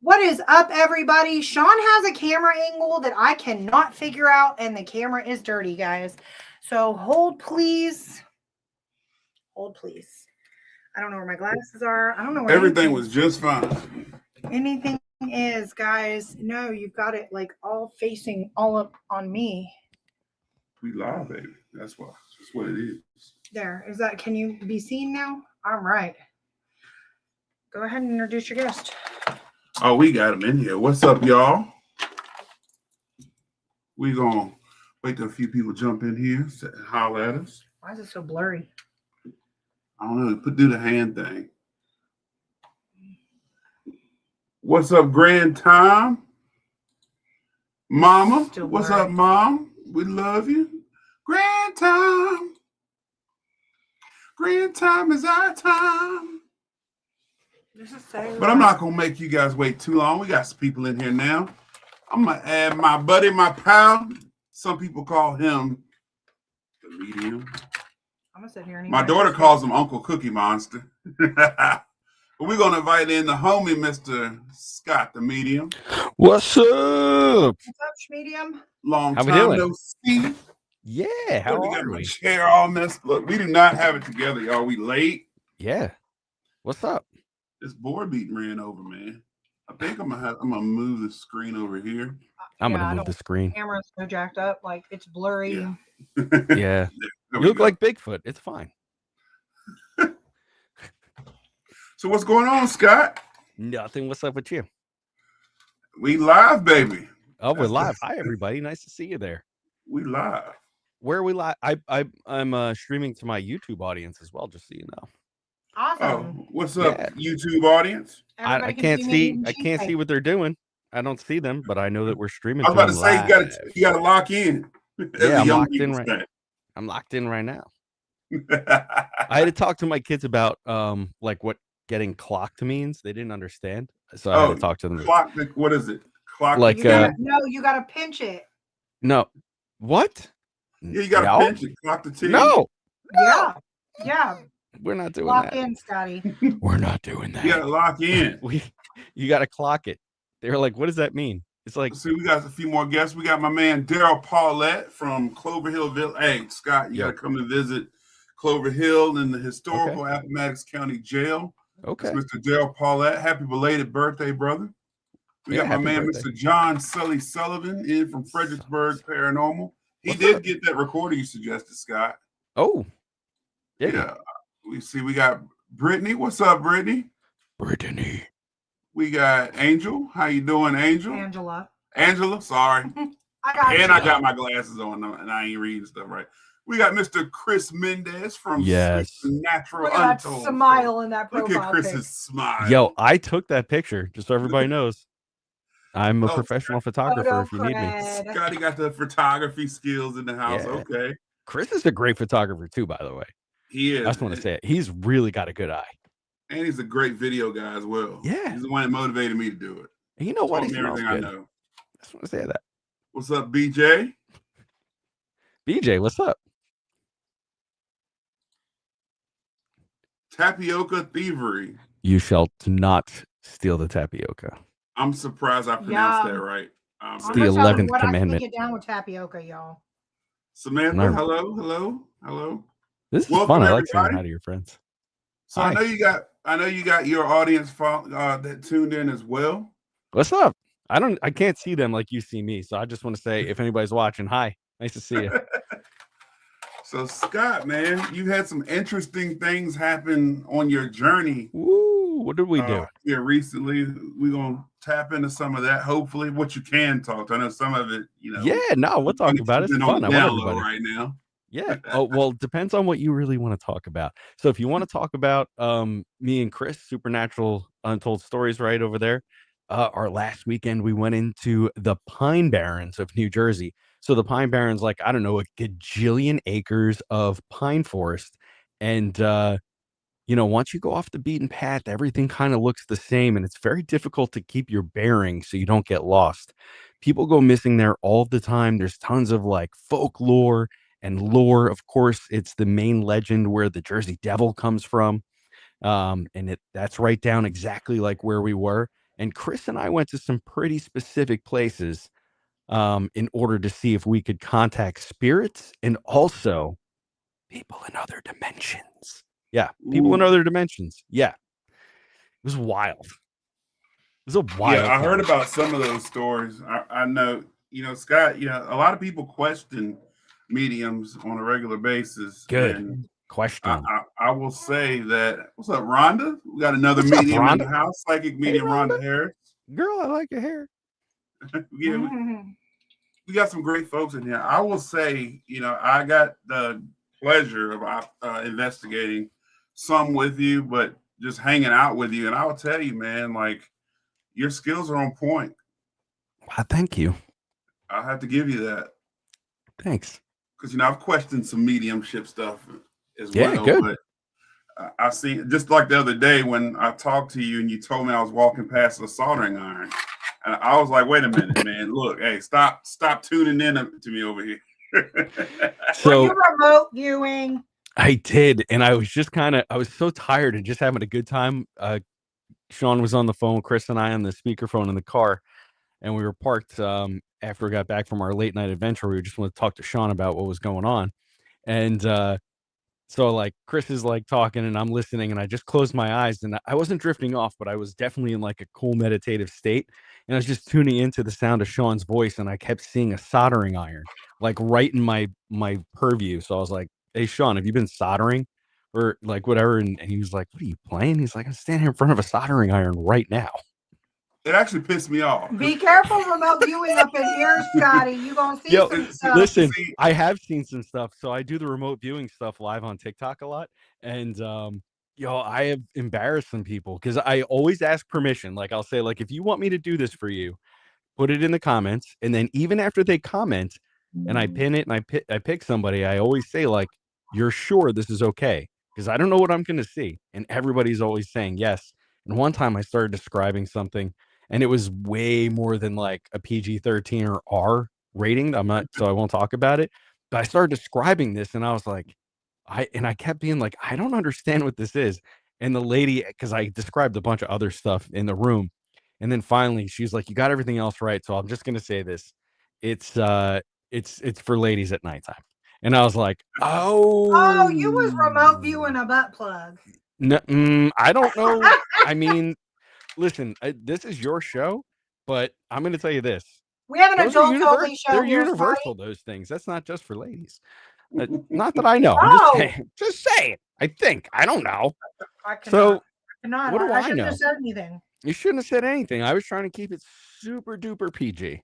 What is up, everybody? Sean has a camera angle that I cannot figure out, and the camera is dirty, guys. So hold, please. Hold, please. I don't know where my glasses are. I don't know where everything was just fine. anything is, guys. No, you've got it like all facing all up on me. We live, baby. That's what it is. There. Is that, can you be seen now? All right. Go ahead and introduce your guest. Oh, we got him in here. What's up, y'all? We gonna wait till a few people jump in here, holler at us. Why is it so blurry? I don't know. Do the hand thing. What's up, Grand Time? Mama, what's up, Mom? We love you. Grand Time. Grand Time is our time. But I'm not gonna make you guys wait too long. We got some people in here now. I'm gonna add my buddy, my pal. Some people call him the medium. I'm gonna sit here and my daughter calls him Uncle Cookie Monster. But we're gonna invite in the homie, Mr. Scott, the medium. What's up? What's up, medium? Long time no see. Yeah, how we are got we? My chair all messed. Look, we do not have it together, y'all. We late. Yeah. What's up? This board beating ran over, man. I think I'm gonna move the screen over here. I'm gonna move the screen. The camera's so jacked up, like it's blurry. Yeah. Yeah. You look like Bigfoot. It's fine. So what's going on, Scott? Nothing. What's up with you? We live, baby. Oh, we're live. Hi, everybody. Nice to see you there. We live. Where are we live? I'm streaming to my YouTube audience as well, just so you know. Awesome. Oh, what's up, YouTube audience? I can't see what they're doing. I don't see them, but I know that we're streaming. I was about to say you gotta lock in. Yeah, I'm locked in right. I'm locked in right now. I had to talk to my kids about like what getting clocked means. They didn't understand, so I had to talk to them. Clock? What is it? Clock? Like you gotta pinch it. No, what? Yeah, you gotta pinch it. Clock the T. No. Yeah. We're not doing lock that. In, Scotty. We're not doing that. You gotta lock in. You gotta clock it. They were like, "What does that mean?" It's like, see, we got a few more guests. We got my man Daryl Paulette from Clover Hill Village. Hey, Scott, you gotta come and visit Clover Hill in the historical Appomattox County Jail. Okay, it's Mr. Daryl Paulette. Happy belated birthday, brother. We got my man, Mr. John Sully Sullivan, in from Fredericksburg Paranormal. He did get that recording you suggested, Scott. Oh, yeah. We got Brittany. What's up, Brittany? Brittany. We got Angel. How you doing, Angel? Angela, sorry. I got my glasses on and I ain't reading stuff right. We got Mr. Chris Mendez from Natural Untold. That smile in that profile. Look at Chris's smile. Yo, I took that picture just so everybody knows. I'm a professional photographer if you need me. Scotty got the photography skills in the house. Yeah. Okay. Chris is a great photographer too, by the way. He is. I just want to say it. He's really got a good eye. And he's a great video guy as well. Yeah. He's the one that motivated me to do it. And you know what? He smells everything good. I know. I just want to say that. What's up, BJ? BJ, what's up? Tapioca thievery. You shall not steal the tapioca. I'm surprised I pronounced that right. It's the 11th commandment. Get down with tapioca, y'all. Samantha, hello. This is fun. I like saying hi to your friends. So hi. I know you got your audience that tuned in as well. What's up? I can't see them like you see me, so I just want to say if anybody's watching, hi. Nice to see you. So Scott, man, you had some interesting things happen on your journey. Woo! What did we do? Yeah, recently. We're gonna tap into some of that. Hopefully, what you can talk to. I know some of it, Yeah, no, we'll talk about it. It's fun. I want everybody right now. Yeah. Oh, well, depends on what you really want to talk about. So if you want to talk about me and Chris, Supernatural Untold Stories right over there, our last weekend, we went into the Pine Barrens of New Jersey. So the Pine Barrens, like, I don't know, a gajillion acres of pine forest. And, once you go off the beaten path, everything kind of looks the same. And it's very difficult to keep your bearings so you don't get lost. People go missing there all the time. There's tons of like folklore and lore. Of course, it's the main legend where the Jersey Devil comes from. And that's right down exactly like where we were. And Chris and I went to some pretty specific places in order to see if we could contact spirits and also people in other dimensions. Yeah, people in other dimensions. Yeah. It was wild. It was a wild. Yeah, I heard about some of those stories. I know, Scott, a lot of people question mediums on a regular basis. Good. And question. I will say that, what's up, Rhonda? We got another medium in the house, psychic medium, Rhonda Harris. Girl, I like your hair. Yeah, we got some great folks in here. I will say, I got the pleasure of investigating some with you, but just hanging out with you. And I will tell you, man, like, your skills are on point. Thank you. I'll have to give you that. Thanks. Because, I've questioned some mediumship stuff as well. Yeah, good. But I see, just like the other day when I talked to you and you told me I was walking past a soldering iron. And I was like, wait a minute, man. Look, hey, stop tuning in to me over here. So, were you remote viewing? I did. And I was just I was so tired and just having a good time. Sean was on the phone, Chris and I on the speakerphone in the car, and we were parked after we got back from our late night adventure. We just wanted to talk to Sean about what was going on. And so like Chris is like talking and I'm listening and I just closed my eyes and I wasn't drifting off, but I was definitely in like a cool meditative state. And I was just tuning into the sound of Sean's voice and I kept seeing a soldering iron like right in my purview. So I was like, hey, Sean, have you been soldering? Or like whatever, and he was like, "What are you playing?" He's like, "I'm standing in front of a soldering iron right now." It actually pissed me off. Be careful remote viewing up in here, Scotty. You gonna see some stuff. Listen, I have seen some stuff. So I do the remote viewing stuff live on TikTok a lot, and I have embarrassed some people because I always ask permission. Like I'll say, like, if you want me to do this for you, put it in the comments, and then even after they comment, and I pin it and I pick somebody, I always say like, "You're sure this is okay?" Because I don't know what I'm going to see. And everybody's always saying yes. And one time I started describing something and it was way more than like a PG-13 or R rating. So I won't talk about it. But I started describing this and I was like, I kept being like, I don't understand what this is. And the lady, because I described a bunch of other stuff in the room. And then finally she's like, you got everything else right. So I'm just going to say this. It's for ladies at nighttime. And I was like, oh, you was remote viewing a butt plug. No, I don't know. I mean, listen, this is your show, but I'm going to tell you this. We have an adult-only show. They're universal, those things. That's not just for ladies. Not that I know. I'm just saying. I think. I don't know. I cannot. What do I know? Shouldn't have said anything. You shouldn't have said anything. I was trying to keep it super duper PG.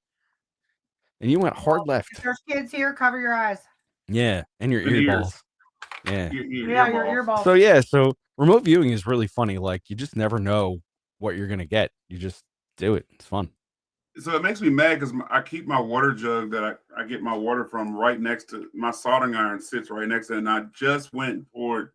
And you went hard left. If there's kids here, cover your eyes. Yeah, and your earballs. Yeah. Your earballs. So remote viewing is really funny. Like you just never know what you're gonna get. You just do it. It's fun. So it makes me mad because I keep my water jug that I get my water from right next to my soldering iron sits right next to it, and I just went and poured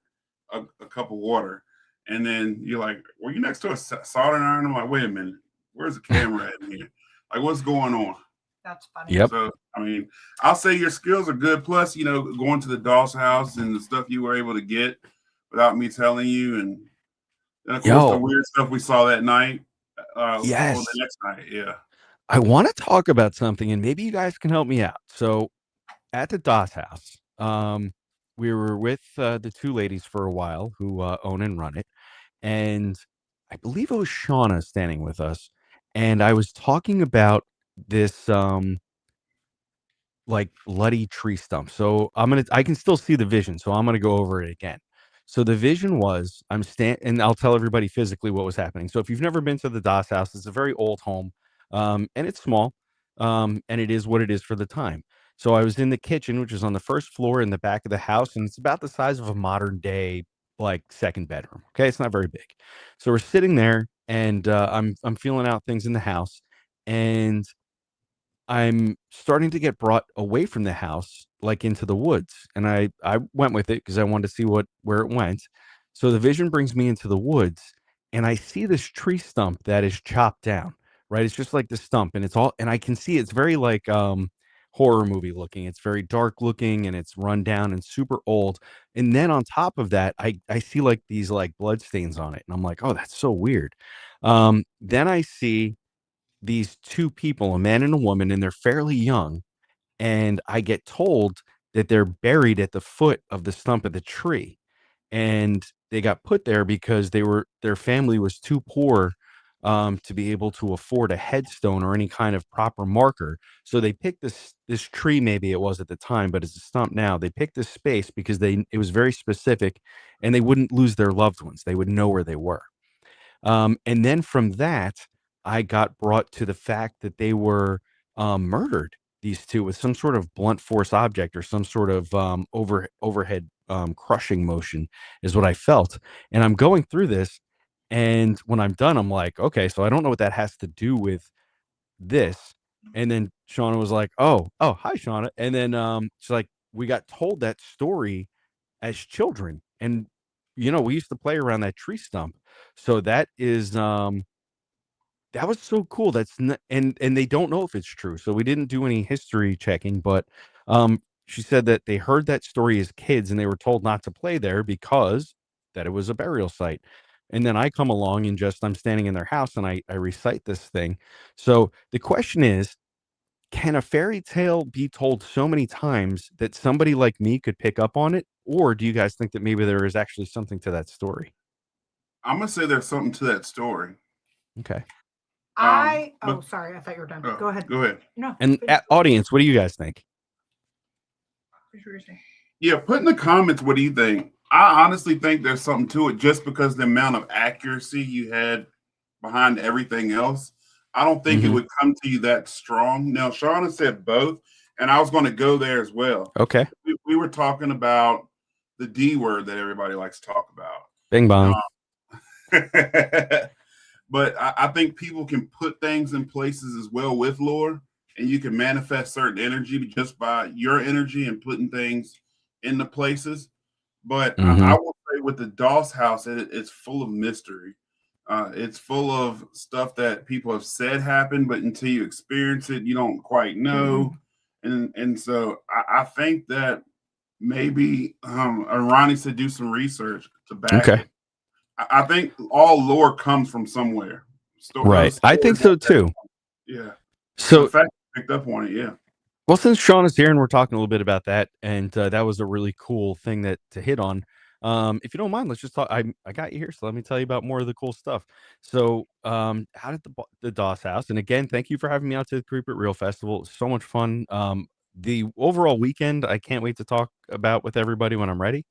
a cup of water, and then you're like, "Were you next to a soldering iron?" I'm like, "Wait a minute, where's the camera at here? Like, what's going on?" That's funny. Yep. So, I mean, I'll say your skills are good. Plus, going to the doll's house and the stuff you were able to get without me telling you. And of course, the weird stuff we saw that night. Yes. Or the next night. Yeah. I want to talk about something and maybe you guys can help me out. So at the Doss house, we were with the two ladies for a while who own and run it. And I believe it was Shauna standing with us. And I was talking about this like bloody tree stump. So I can still see the vision. So I'm going to go over it again. So the vision was and I'll tell everybody physically what was happening. So if you've never been to the Doss house, it's a very old home and it's small and it is what it is for the time. So I was in the kitchen, which is on the first floor in the back of the house. And it's about the size of a modern day, like second bedroom. Okay. It's not very big. So we're sitting there and I'm feeling out things in the house and I'm starting to get brought away from the house, like into the woods. And I went with it because I wanted to see where it went. So the vision brings me into the woods and I see this tree stump that is chopped down, right? It's just like the stump and and I can see it's very like horror movie looking. It's very dark looking and it's run down and super old. And then on top of that, I see like these like blood stains on it. And I'm like, oh, that's so weird. Then I see these two people, a man and a woman, and they're fairly young. And I get told that they're buried at the foot of the stump of the tree. And they got put there because their family was too poor to be able to afford a headstone or any kind of proper marker. So they picked this tree, maybe it was at the time, but it's a stump now. They picked this space because it was very specific, and they wouldn't lose their loved ones. They would know where they were. And then from that, I got brought to the fact that they were murdered, these two, with some sort of blunt force object or some sort of overhead crushing motion is what I felt. And I'm going through this, and when I'm done, I'm like, okay, so I don't know what that has to do with this. And then Shauna was like, oh, hi, Shauna. And then she's like, we got told that story as children, and we used to play around that tree stump. So that was so cool. And they don't know if it's true. So we didn't do any history checking, but she said that they heard that story as kids and they were told not to play there because that it was a burial site. And then I come along and I'm standing in their house and I recite this thing. So the question is, can a fairy tale be told so many times that somebody like me could pick up on it? Or do you guys think that maybe there is actually something to that story? I'm going to say there's something to that story. Okay. Sorry, I thought you were done. Go ahead. Go ahead. No. And audience, what do you guys think? Yeah, put in the comments, what do you think? I honestly think there's something to it just because the amount of accuracy you had behind everything else. I don't think it would come to you that strong. Now, Shauna said both, and I was going to go there as well. Okay. We were talking about the D word that everybody likes to talk about. Bing bong. But I think people can put things in places as well with lore, and you can manifest certain energy just by your energy and putting things into places. But I will say with the Doss house, it's full of mystery. It's full of stuff that people have said happened, but until you experience it, you don't quite know. And so I think that maybe Ronnie said do some research to back it. I think all lore comes from somewhere. Right. I think so too. Yeah. So the fact picked up on it, yeah. Well, since Sean is here and we're talking a little bit about that, and that was a really cool thing to hit on. If you don't mind, let's just talk. I got you here, so let me tell you about more of the cool stuff. So, how did the Doss house? And again, thank you for having me out to the Creep It Real Festival. It's so much fun. The overall weekend, I can't wait to talk about with everybody when I'm ready.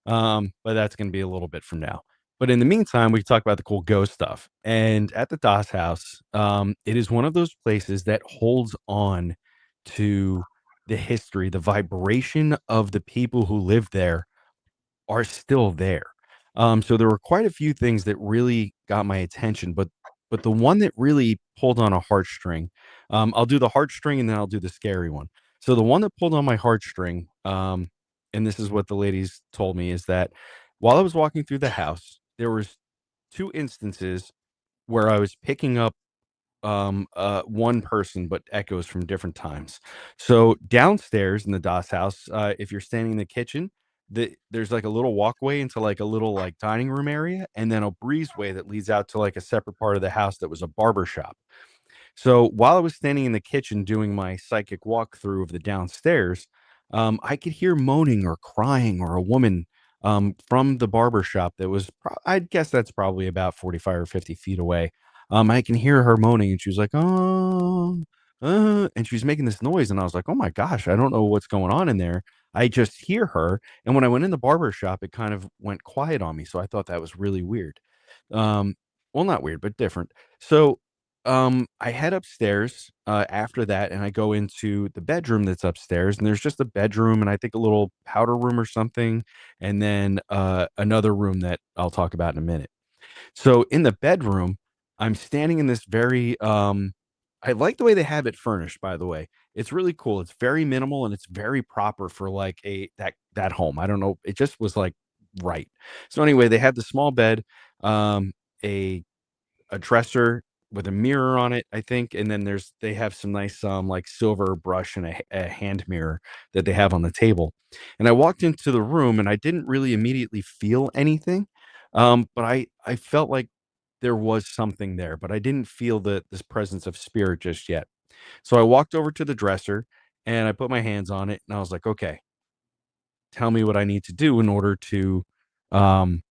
But that's going to be a little bit from now. But in the meantime, we can talk about the cool ghost stuff. And at the Doss house, it is one of those places that holds on to the history. The vibration of the people who live there are still there. So there were quite a few things that really got my attention, but the one that really pulled on a heartstring, I'll do the heartstring and then I'll do the scary one. So the one that pulled on my heartstring, and this is what the ladies told me, is that while I was walking through the house, there was 2 instances where I was picking up one person, but echoes from different times. So downstairs in the Doss house, if you're standing in the kitchen, there's like a little walkway into like a little like dining room area, and then a breezeway that leads out to like a separate part of the house that was a barber shop. So while I was standing in the kitchen doing my psychic walkthrough of the downstairs, I could hear moaning or crying or a woman from the barber shop that was, I'd guess that's probably about 45 or 50 feet away. I can hear her moaning, and she was like, oh, and she was making this noise. And I was like, oh my gosh, I don't know what's going on in there. I just hear her. And when I went in the barber shop, it kind of went quiet on me. So I thought that was really weird. Well, not weird, but different. So I head upstairs after that, and I go into the bedroom that's upstairs, and there's just a bedroom and I think a little powder room or something, and then another room that I'll talk about in a minute. So in the bedroom, I'm standing in this very I like the way they have it furnished, by the way. It's really cool. It's very minimal and it's very proper for like that home. I don't know. It just was like right. So anyway, they have the small bed, a dresser, with a mirror on it, I think, and then they have some nice like silver brush and a hand mirror that they have on the table. And I walked into the room and I didn't really immediately feel anything, but I felt like there was something there, but I didn't feel this presence of spirit just yet. So I walked over to the dresser and I put my hands on it and I was like, okay, tell me what I need to do in order um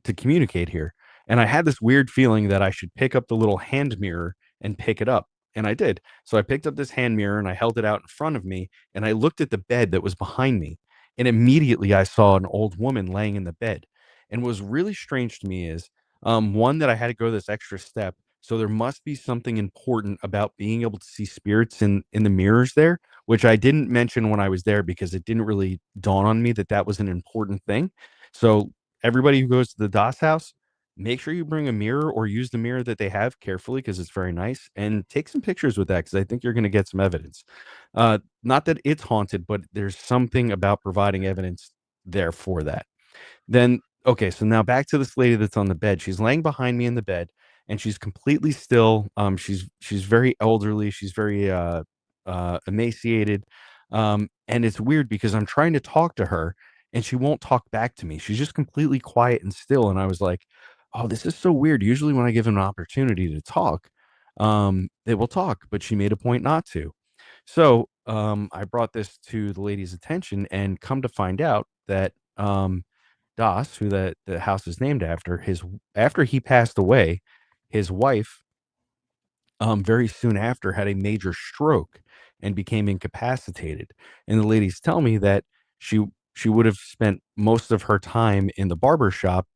to communicate here. And I had this weird feeling that I should pick up the little hand mirror and pick it up. And I did. So I picked up this hand mirror and I held it out in front of me and I looked at the bed that was behind me. And immediately I saw an old woman laying in the bed. And what was really strange to me is one, that I had to go this extra step. So there must be something important about being able to see spirits in the mirrors there, which I didn't mention when I was there because it didn't really dawn on me that that was an important thing. So everybody who goes to the DOS house, make sure you bring a mirror or use the mirror that they have carefully because it's very nice, and take some pictures with that because I think you're going to get some evidence. Not that it's haunted, but there's something about providing evidence there for that. Then, okay, so now back to this lady that's on the bed. She's laying behind me in the bed, and she's completely still. She's very elderly. She's very emaciated, and it's weird because I'm trying to talk to her, and she won't talk back to me. She's just completely quiet and still. And I was like, "Oh, this is so weird." Usually, when I give them an opportunity to talk, they will talk, but she made a point not to. So I brought this to the lady's attention, and come to find out that Das, who the house is named after, after he passed away, his wife very soon after had a major stroke and became incapacitated. And the ladies tell me that she would have spent most of her time in the barber shop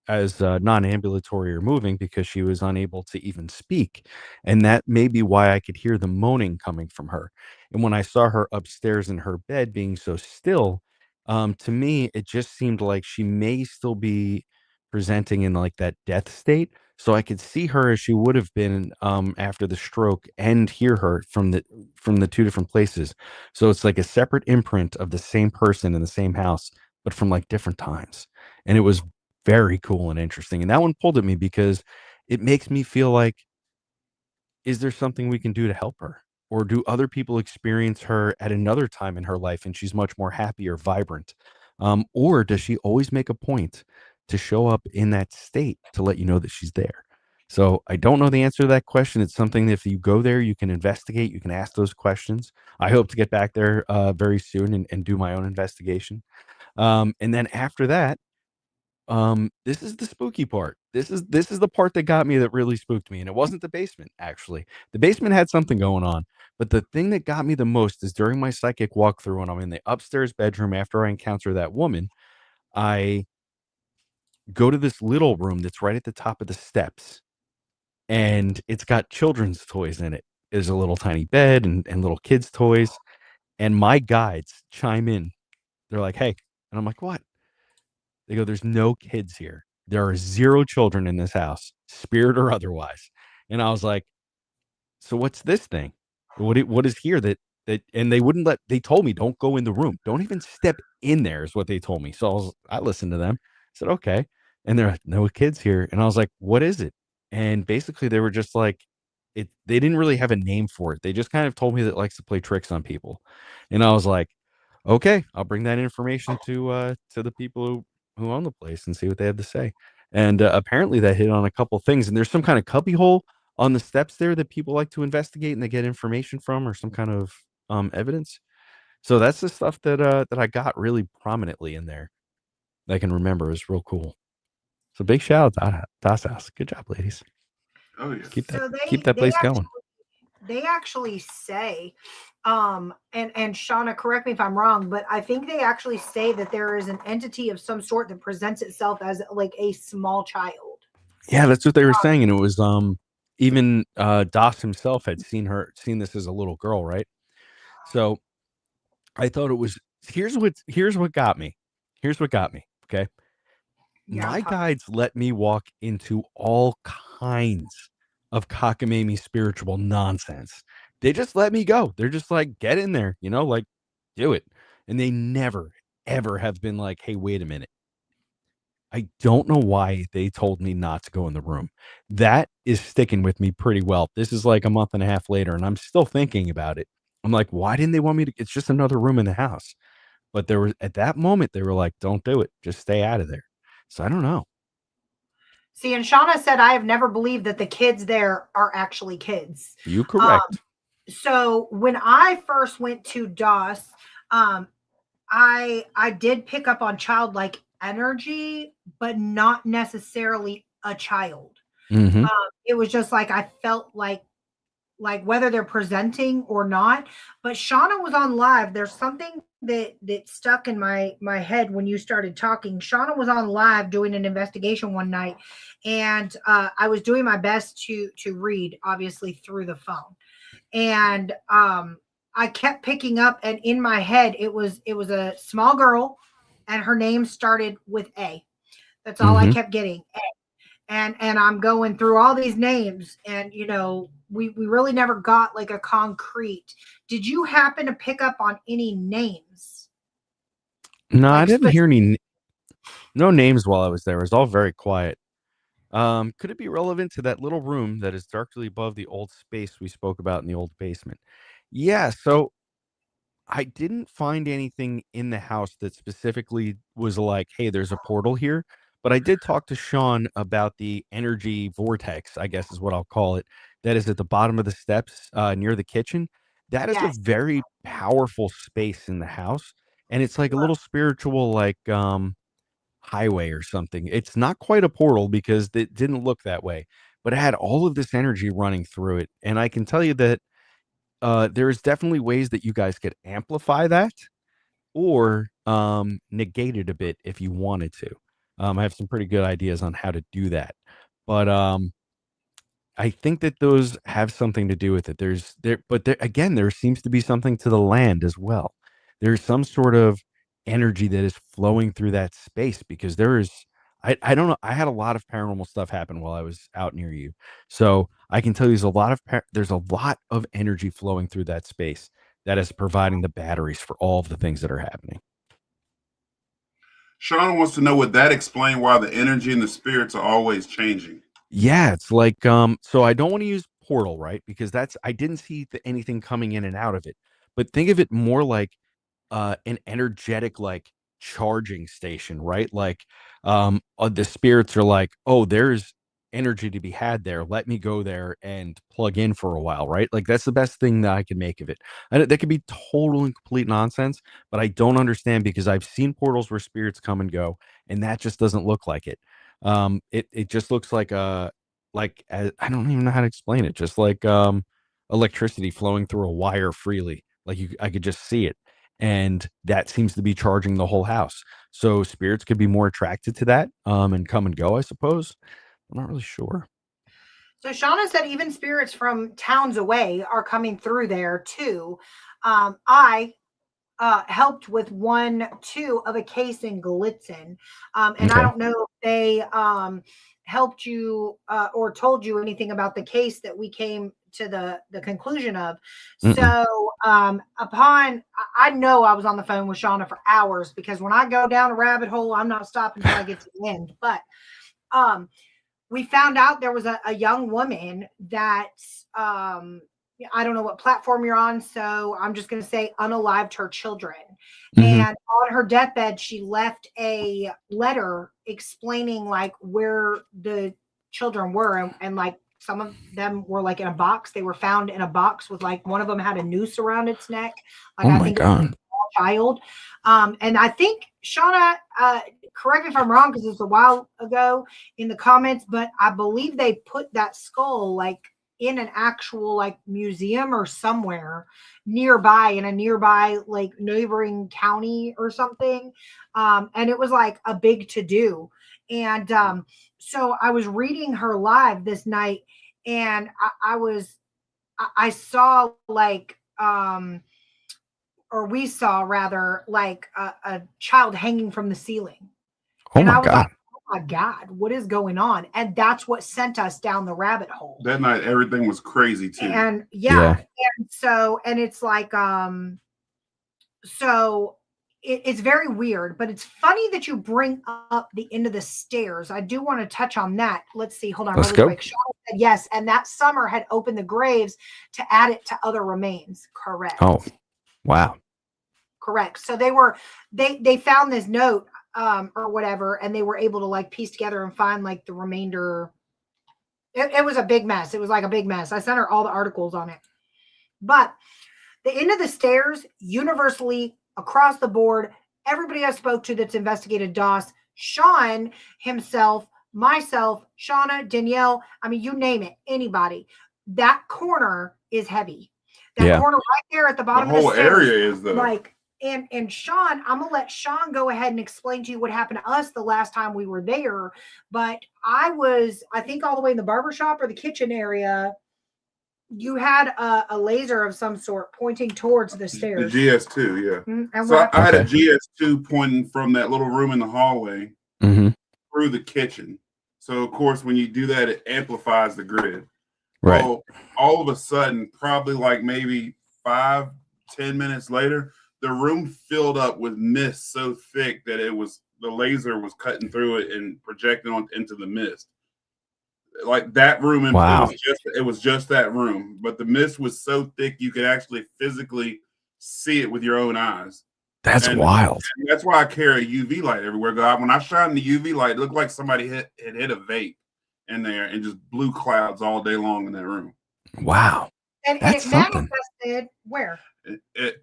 as non-ambulatory or moving because she was unable to even speak. And that may be why I could hear the moaning coming from her. And when I saw her upstairs in her bed being so still, to me, it just seemed like she may still be presenting in like that death state. So I could see her as she would have been after the stroke and hear her from the two different places. So it's like a separate imprint of the same person in the same house, but from like different times. And it was very cool and interesting. And that one pulled at me because it makes me feel like, is there something we can do to help her? Or do other people experience her at another time in her life and she's much more happy or vibrant? Or does she always make a point to show up in that state to let you know that she's there? So I don't know the answer to that question. It's something that if you go there, you can investigate, you can ask those questions. I hope to get back there very soon and do my own investigation. And then after that, this is the spooky part. This is the part that got me, that really spooked me, and it wasn't the basement, actually. The basement had something going on, but the thing that got me the most is during my psychic walkthrough when I'm in the upstairs bedroom after I encounter that woman, I go to this little room that's right at the top of the steps, and it's got children's toys in it. There's a little tiny bed and little kids' toys, and my guides chime in. They're like, "Hey," and I'm like, "What?" They go, "There's no kids here. There are 0 children in this house, spirit or otherwise." And I was like, "So what's this thing? What is here that?" And they told me, "Don't go in the room. Don't even step in there," is what they told me. So I listened to them. I said, "Okay." And they're like, "No kids here." And I was like, "What is it?" And basically they were just like, they didn't really have a name for it. They just kind of told me that it likes to play tricks on people. And I was like, "Okay, I'll bring that information to the people who own the place and see what they have to say." And apparently that hit on a couple things. And there's some kind of cubby hole on the steps there that people like to investigate and they get information from, or some kind of evidence. So that's the stuff that I got really prominently in there that I can remember. Is real cool. So big shout out to Das House. Good job, ladies. Oh yeah. Keep that place going. They actually say, and Shauna, correct me if I'm wrong, but I think they actually say that there is an entity of some sort that presents itself as like a small child. Yeah, that's what they were saying. And it was even Das himself had seen this as a little girl, right? So I thought it was, here's what got me. Okay. Yeah, my guides let me walk into all kinds of cockamamie spiritual nonsense. They just let me go. They're just like, get in there, like, do it. And they never, ever have been like, hey, wait a minute. I don't know why they told me not to go in the room. That is sticking with me pretty well. This is like a month and a half later, and I'm still thinking about it. I'm like, why didn't they want me to? It's just another room in the house. But there was at that moment they were like, don't do it. Just stay out of there. So I don't know. See, and Shauna said, I have never believed that the kids there are actually kids. You correct. So when I first went to DOS, I did pick up on childlike energy, but not necessarily a child. Mm-hmm. It was just like I felt like whether they're presenting or not. But Shauna was on live. There's something that stuck in my head when you started talking. Shauna was on live doing an investigation one night, and I was doing my best to read, obviously through the phone, and I kept picking up, and in my head it was a small girl, and her name started with A. That's all I kept getting. A. And I'm going through all these names, and we really never got like a concrete. Did you happen to pick up on any names? No, I didn't hear no names while I was there. It was all very quiet. Could it be relevant to that little room that is directly above the old space we spoke about in the old basement? Yeah, so I didn't find anything in the house that specifically was like, hey, there's a portal here. But I did talk to Sean about the energy vortex, I guess is what I'll call it, that is at the bottom of the steps near the kitchen. That is a very powerful space in the house. And it's like a little spiritual, like highway or something. It's not quite a portal because it didn't look that way, but it had all of this energy running through it. And I can tell you that there's definitely ways that you guys could amplify that or negate it a bit if you wanted to. I have some pretty good ideas on how to do that. But I think that those have something to do with it. But again, there seems to be something to the land as well. There's some sort of energy that is flowing through that space because I don't know. I had a lot of paranormal stuff happen while I was out near you. So I can tell you there's a lot of energy flowing through that space that is providing the batteries for all of the things that are happening. Sean wants to know, would that explain why the energy and the spirits are always changing? Yeah, it's like so I don't want to use portal, right? Because I didn't see anything coming in and out of it. But think of it more like an energetic like charging station, right? Like the spirits are like, "Oh, there's energy to be had there. Let me go there and plug in for a while," right? Like that's the best thing that I can make of it. And that could be total and complete nonsense, but I don't understand because I've seen portals where spirits come and go, and that just doesn't look like it. It just looks like I don't even know how to explain it. Just like electricity flowing through a wire freely. Like I could just see it. And that seems to be charging the whole house. So spirits could be more attracted to that and come and go, I suppose. I'm not really sure. So Shauna said even spirits from towns away are coming through there too. I helped with 1-2 of a case in Gallitzin. And I don't know if they helped you or told you anything about the case that we came to the conclusion of. So I know I was on the phone with Shauna for hours because when I go down a rabbit hole, I'm not stopping until I get to the end. But we found out there was a young woman that I don't know what platform you're on, so I'm just going to say unalived her children. And on her deathbed, she left a letter explaining like where the children were, and like some of them were like in a box. They were found in a box with like one of them had a noose around its neck. Like oh I my think God. It was a small child. And I think Shauna, correct me if I'm wrong because it's a while ago in the comments, but I believe they put that skull like in an actual like museum or somewhere nearby in a nearby like neighboring county or something. And it was like a big to do. And so I was reading her live this night and I saw like, or we saw rather like a child hanging from the ceiling. Oh and my I was God. like, oh my God, what is going on? And that's what sent us down the rabbit hole. That night, everything was crazy too. And and so, and it's like, so it's very weird, but it's funny that you bring up the end of the stairs. I do want to touch on that. Let's see. Hold on Let's really go. quick. Sean said yes, and that summer had opened the graves to add it to other remains. Correct. Oh, wow. Correct. So they found this note or whatever, and they were able to like piece together and find like the remainder. It was a big mess. It was like a big mess. I sent her all the articles on it. But the end of the stairs, universally across the board, everybody I spoke to that's investigated DOS, Sean himself, myself, Shauna, Danielle, I mean, you name it, anybody. That corner is heavy. That corner right there at the bottom of the stairs. The whole area is like, and Sean, I'm gonna let Sean go ahead and explain to you what happened to us the last time we were there. But I think all the way in the barbershop or the kitchen area. You had a laser of some sort pointing towards the stairs. The GS2, yeah. Mm-hmm. And so I had a GS2 pointing from that little room in the hallway through the kitchen. So, of course, when you do that, it amplifies the grid. Right. So, all of a sudden, probably like maybe 5-10 minutes later, the room filled up with mist so thick that the laser was cutting through it and projecting into the mist. Like that room, it was just that room, but the mist was so thick you could actually physically see it with your own eyes. That's wild. And that's why I carry a UV light everywhere. God, when I shine the UV light, it looked like somebody hit a vape in there and just blue clouds all day long in that room. Wow, and it manifested where?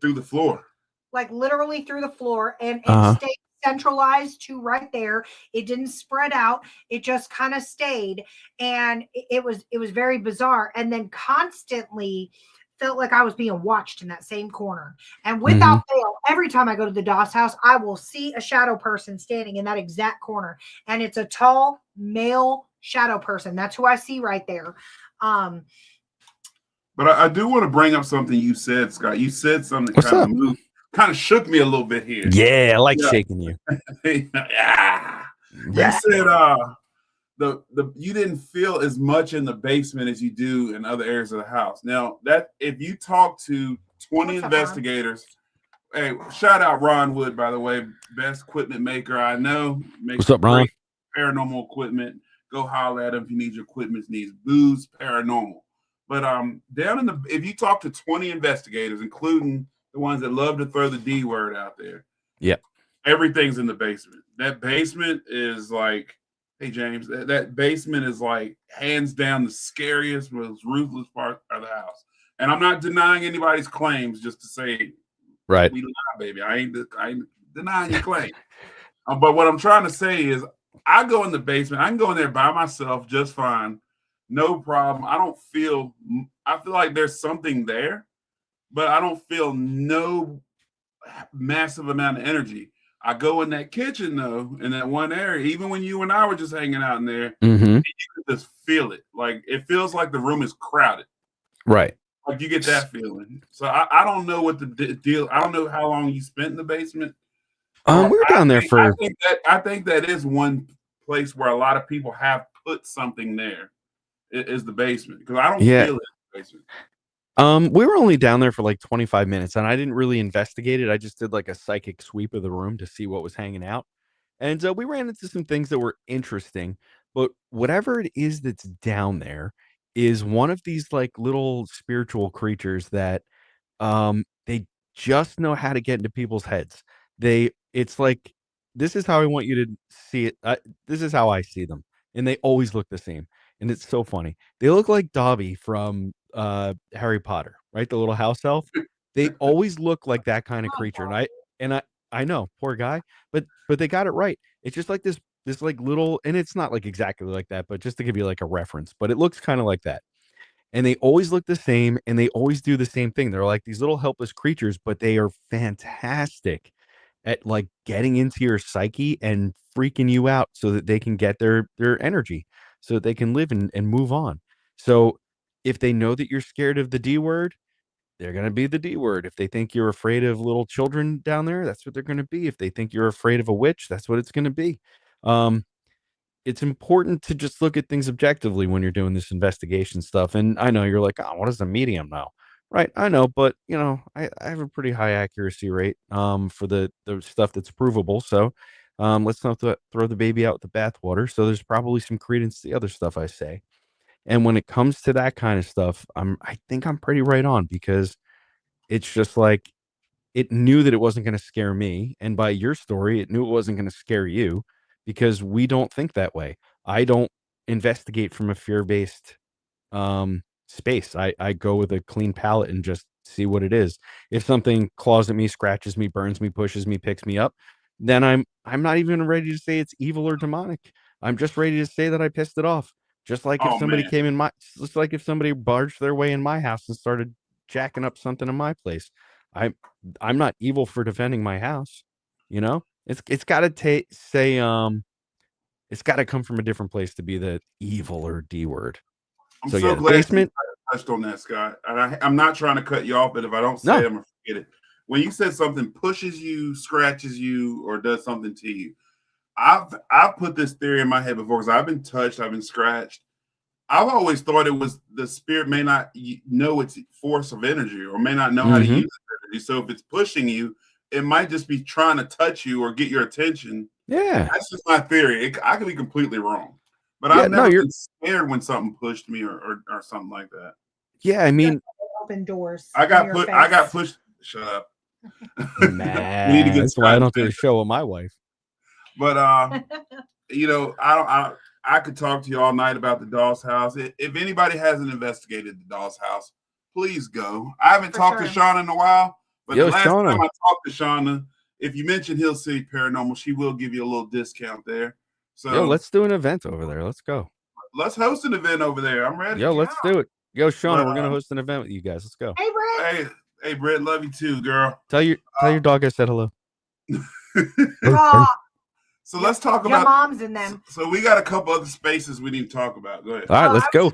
Through the floor, like literally through the floor, and it stayed centralized to right there. It didn't spread out. It just kind of stayed, and it was very bizarre. And then constantly felt like I was being watched in that same corner. And without fail, every time I go to the DOS house, I will see a shadow person standing in that exact corner, and it's a tall male shadow person. That's who I see right there. But I do want to bring up something you said, Scott. You said something that kind of shook me a little bit here. Yeah, I like shaking you. You said you didn't feel as much in the basement as you do in other areas of the house. Now, that if you talk to 20 investigators, hey, shout out Ron Wood, by the way, best equipment maker I know. What's up, Ron? Paranormal equipment. Go holler at him if you need your equipment, needs booze, paranormal. But if you talk to 20 investigators, including the ones that love to throw the D word out there. Yep. Everything's in the basement. That basement is like, hey, James, that basement is like hands down the scariest, most ruthless part of the house. And I'm not denying anybody's claims just to say, right, we lie, baby. I ain't denying your claim. But what I'm trying to say is I go in the basement. I can go in there by myself just fine. No problem. I feel like there's something there, but I don't feel no massive amount of energy. I go in that kitchen though, in that one area, even when you and I were just hanging out in there, and you can just feel it. Like it feels like the room is crowded. Right. Like you get that feeling. So I don't know what the deal. I don't know how long you spent in the basement. We were down there for. I think that is one place where a lot of people have put something there. Is the basement, because I don't feel it in the basement. We were only down there for like 25 minutes, and I didn't really investigate it. I just did like a psychic sweep of the room to see what was hanging out, and we ran into some things that were interesting. But whatever it is that's down there is one of these like little spiritual creatures that they just know how to get into people's heads. It's like, this is how I want you to see it. This is how I see them, and they always look the same. And it's so funny. They look like Dobby from Harry Potter, right? The little house elf. They always look like that kind of creature. And I know, poor guy, but they got it right. It's just like this like little, and it's not like exactly like that, but just to give you like a reference, but it looks kind of like that. And they always look the same, and they always do the same thing. They're like these little helpless creatures, but they are fantastic at like getting into your psyche and freaking you out so that they can get their energy, so that they can live and move on. So if they know that you're scared of the D word, they're going to be the D word. If they think you're afraid of little children down there, that's what they're going to be. If they think you're afraid of a witch, that's what it's going to be. It's important to just look at things objectively when you're doing this investigation stuff. And I know you're like, oh, what does the medium know? Right, I know, but I have a pretty high accuracy rate for the stuff that's provable. So let's not throw the baby out with the bathwater. So there's probably some credence to the other stuff I say. And when it comes to that kind of stuff, I think I'm pretty right on, because it's just like it knew that it wasn't going to scare me, and by your story, it knew it wasn't going to scare you, because we don't think that way. I don't investigate from a fear-based space. I go with a clean palette and just see what it is. If something claws at me, scratches me, burns me, pushes me, picks me up, then I'm not even ready to say it's evil or demonic. I'm just ready to say that I pissed it off. Just like if somebody came in just like if somebody barged their way in my house and started jacking up something in my place. I'm not evil for defending my house. It's got to it's got to come from a different place to be the evil or D word. I'm so glad basement. You touched on that, Scott. And I'm not trying to cut you off, but if I don't say it, I'm gonna forget it. When you said something pushes you, scratches you, or does something to you, I've put this theory in my head before, because I've been touched, I've been scratched. I've always thought it was the spirit may not know its force of energy, or may not know how to use its energy. So if it's pushing you, it might just be trying to touch you or get your attention. Yeah, that's just my theory. I could be completely wrong, but I've never been scared when something pushed me or something like that. Yeah, I mean, open doors. I got pushed. Shut up. Man, that's why I don't do a show with my wife. But I could talk to you all night about the Doll's House. If anybody hasn't investigated the Doll's House, please go. I haven't talked to Shauna in a while, but the last time I talked to Shauna, if you mention Hill City Paranormal, she will give you a little discount there. So let's do an event over there. Let's go. Let's host an event over there. I'm ready. Let's do it. Shauna, we're gonna host an event with you guys. Let's go. Hey, Britt. Hey, Britt, love you too, girl. Tell your dog I said hello. So let's talk about your moms in them. So we got a couple other spaces we need to talk about. Go ahead. All right, let's go.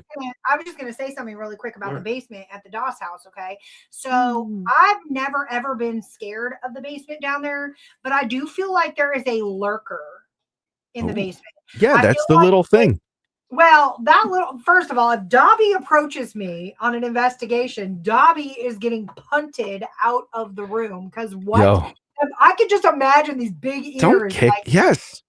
I was just going to say something really quick about the basement at the Doss house. Okay. So I've never, ever been scared of the basement down there, but I do feel like there is a lurker in the basement. Yeah, that's the little thing. Well, first of all, if Dobby approaches me on an investigation, Dobby is getting punted out of the room, because I could just imagine these big ears. Don't kick. Yes.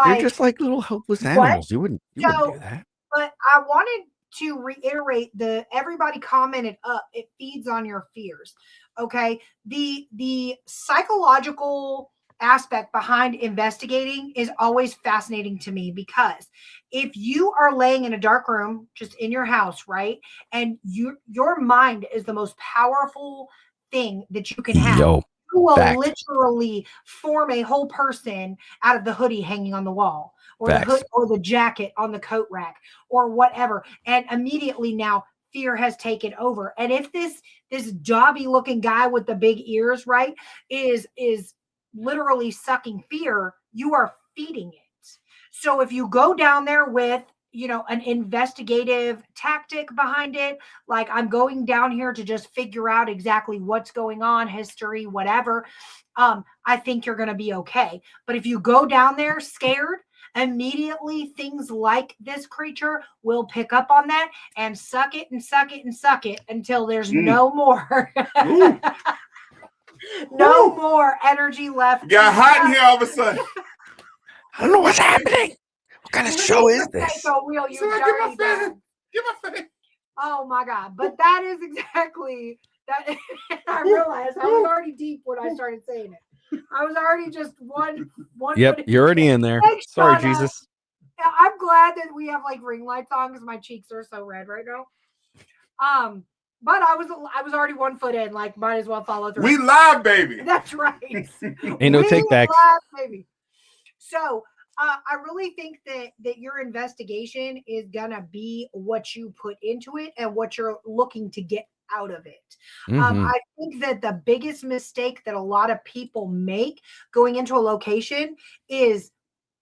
They're just like little helpless animals. You wouldn't do that. But I wanted to reiterate everybody commented up. It feeds on your fears. Okay. The psychological aspect behind investigating is always fascinating to me, because if you are laying in a dark room just in your house, right, and your mind is the most powerful thing that you can have. You will literally form a whole person out of the hoodie hanging on the wall, or the hood, or the jacket on the coat rack, or whatever, and immediately now fear has taken over. And if this Dobby looking guy with the big ears, right, is literally sucking fear, you are feeding it. So if you go down there with, an investigative tactic behind it, like I'm going down here to just figure out exactly what's going on, history, whatever, I think you're going to be okay. But if you go down there scared, immediately things like this creature will pick up on that and suck it and suck it and suck it until there's no more. More energy left. Got hot in here all of a sudden. I don't know what's happening. What kind of show is this? Get my fan. Oh my God. But that is exactly that. I realized I was already deep when I started saying it. I was already just one. Yep, you're already in there. Sorry, Jesus. I'm glad that we have like ring lights on, because my cheeks are so red right now. But I was already 1 foot in, like might as well follow through. We live, baby. That's right. Ain't no take backs. Baby. So I really think that your investigation is gonna be what you put into it and what you're looking to get out of it. I think that the biggest mistake that a lot of people make going into a location is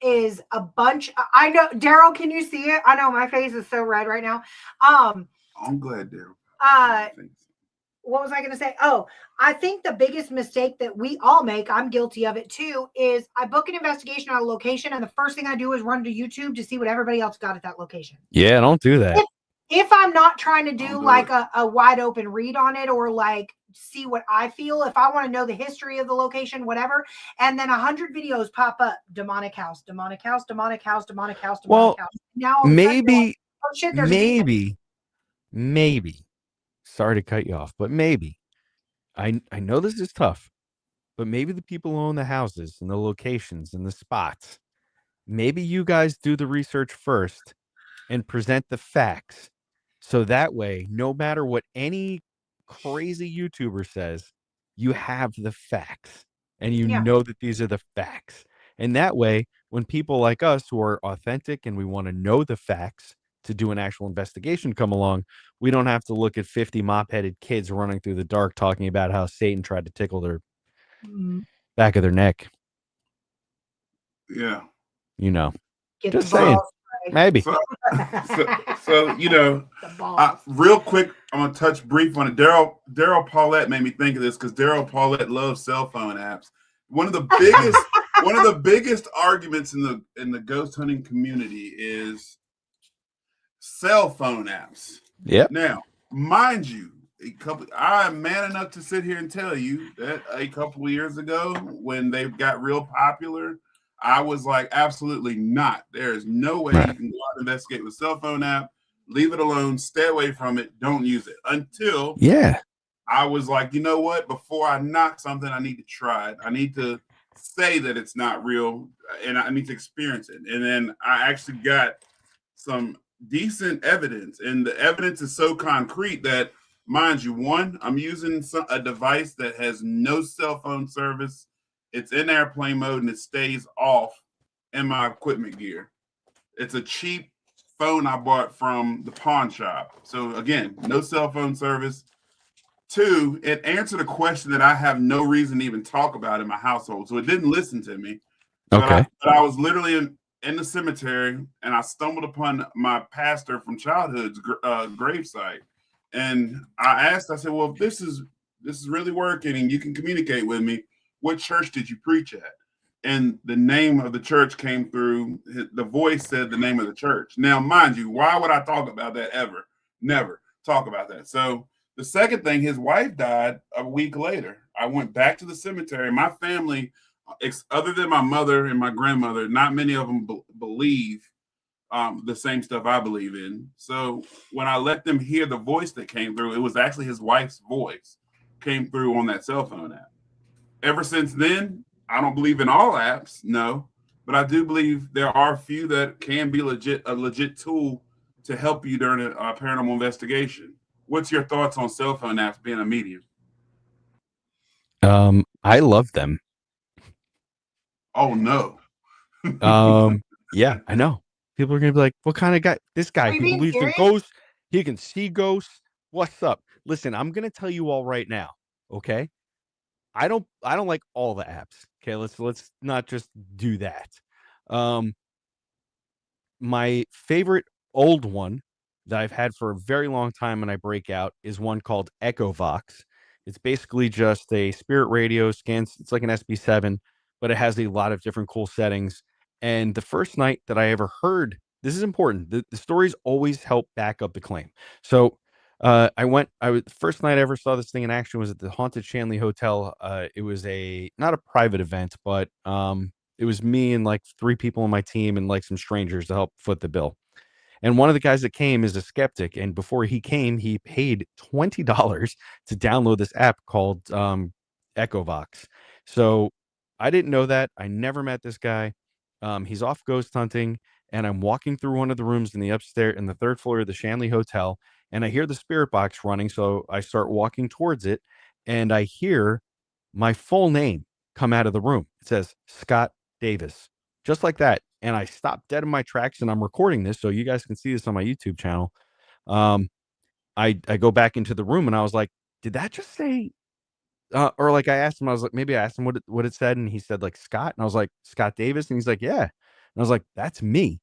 a bunch. I know, Daryl, can you see it? I know my face is so red right now. I'm glad, Daryl. What was I going to say? Oh, I think the biggest mistake that we all make, I'm guilty of it too, is I book an investigation on a location, and the first thing I do is run to YouTube to see what everybody else got at that location. Yeah, don't do that. if I'm not trying to do like a wide open read on it or like see what I feel, if I want to know the history of the location, whatever, and then 100 videos pop up, demonic house, demonic house, demonic house, demonic house, demonic house. Now maybe, like, oh shit, there's maybe. Sorry to cut you off, but maybe. I know this is tough, but maybe the people who own the houses and the locations and the spots, maybe you guys do the research first and present the facts. So that way, no matter what any crazy YouTuber says, you have the facts and you know that these are the facts. And that way, when people like us who are authentic and we want to know the facts to do an actual investigation come along, we don't have to look at 50 mop-headed kids running through the dark talking about how Satan tried to tickle their back of their neck. Yeah. You know. Get just saying. Maybe. So you know, real quick, I'm gonna touch brief on it. Daryl Paulette made me think of this because Daryl Paulette loves cell phone apps. One of the biggest arguments in the ghost hunting community is cell phone apps. Yep. Now, mind you, I am man enough to sit here and tell you that a couple of years ago, when they got real popular, I was like, absolutely not. There is no way you can go out and investigate with a cell phone app. Leave it alone. Stay away from it. Don't use it. Until I was like, you know what? Before I knock something, I need to try it. I need to say that it's not real, and I need to experience it. And then I actually got some decent evidence, and the evidence is so concrete that, mind you, one, I'm using a device that has no cell phone service. It's in airplane mode and it stays off in my equipment gear. It's a cheap phone I bought from the pawn shop. So again, no cell phone service. Two, it answered a question that I have no reason to even talk about in my household. So it didn't listen to me. Okay. But I was literally in the cemetery and I stumbled upon my pastor from childhood's gravesite. And I said, well, if this is really working and you can communicate with me, what church did you preach at? And the name of the church came through. The voice said the name of the church. Now, mind you, why would I talk about that ever? Never talk about that. So the second thing, his wife died a week later. I went back to the cemetery. My family, other than my mother and my grandmother, not many of them believe the same stuff I believe in. So when I let them hear the voice that came through, it was actually his wife's voice came through on that cell phone app. Ever since then, I don't believe in all apps, no, but I do believe there are a few that can be a legit tool to help you during a paranormal investigation. What's your thoughts on cell phone apps being a medium? I love them. Oh no. Yeah, I know. People are gonna be like, "What kind of guy? This guy who believes in ghosts? He can see ghosts. What's up?" Listen, I'm gonna tell you all right now. Okay. I don't like all the apps. Okay, let's not just do that. My favorite old one that I've had for a very long time and I break out is one called EchoVox. It's basically just a spirit radio scans. It's like an SB7, but it has a lot of different cool settings. And the first night that I ever heard, this is important. The stories always help back up the claim. So the first night I ever saw this thing in action was at the Haunted Shanley Hotel. It was not a private event, but it was me and like 3 people on my team and like some strangers to help foot the bill. And one of the guys that came is a skeptic. And before he came, he paid $20 to download this app called EchoVox. So I didn't know that. I never met this guy. He's off ghost hunting. And I'm walking through one of the rooms in the 3rd floor of the Shanley Hotel. And I hear the spirit box running. So I start walking towards it. And I hear my full name come out of the room. It says Scott Davis. Just like that. And I stopped dead in my tracks and I'm recording this so you guys can see this on my YouTube channel. I go back into the room and I was like, did that just say, or like I asked him, I was like, maybe I asked him what it said. And he said like Scott. And I was like, Scott Davis. And he's like, yeah. And I was like, that's me.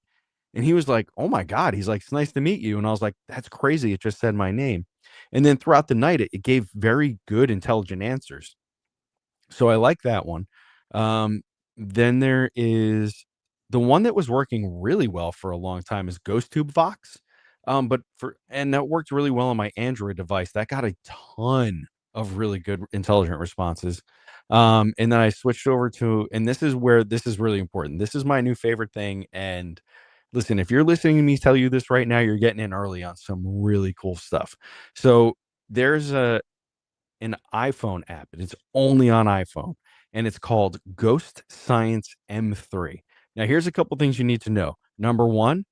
And he was like, oh my God. He's like, it's nice to meet you. And I was like, that's crazy. It just said my name. And then throughout the night, it gave very good, intelligent answers. So I like that one. Then there is the one that was working really well for a long time is GhostTube Vox. But and that worked really well on my Android device. That got a ton of really good intelligent responses. And then I switched over to, and this is where this is really important. This is my new favorite thing. And listen, if you're listening to me tell you this right now, you're getting in early on some really cool stuff. So there's an iPhone app, and it's only on iPhone, and it's called Ghost Science M3. Now, here's a couple things you need to know. Number one,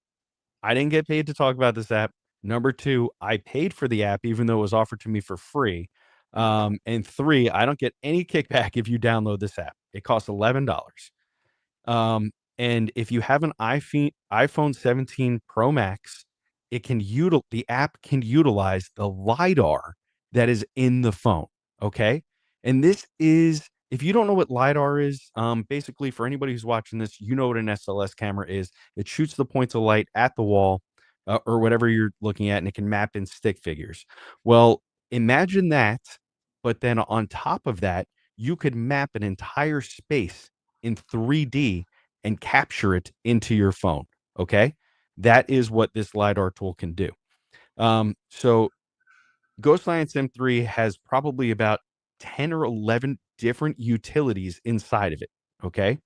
I didn't get paid to talk about this app. Number two, I paid for the app even though it was offered to me for free. And three, I don't get any kickback if you download this app. It costs $11. And if you have an iPhone 17 Pro Max, the app can utilize the LiDAR that is in the phone. Okay. And this is, if you don't know what LiDAR is, basically for anybody who's watching this, you know what an SLS camera is. It shoots the points of light at the wall or whatever you're looking at, and it can map in stick figures. Well, imagine that, but then on top of that, you could map an entire space in 3D and capture it into your phone. Okay. That is what this LiDAR tool can do. So Ghost Science M3 has probably about 10 or 11 different utilities inside of it. Okay.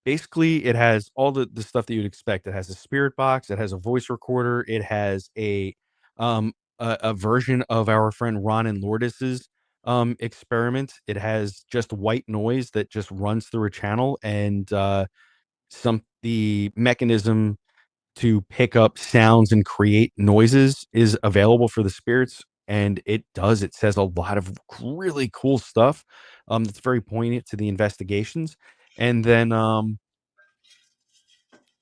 Basically it has all the stuff that you'd expect. It has a spirit box, it has a voice recorder, it has a version of our friend Ron and Lourdes's experiment. It has just white noise that just runs through a channel, and the mechanism to pick up sounds and create noises is available for the spirits, and it says a lot of really cool stuff that's very poignant to the investigations. And then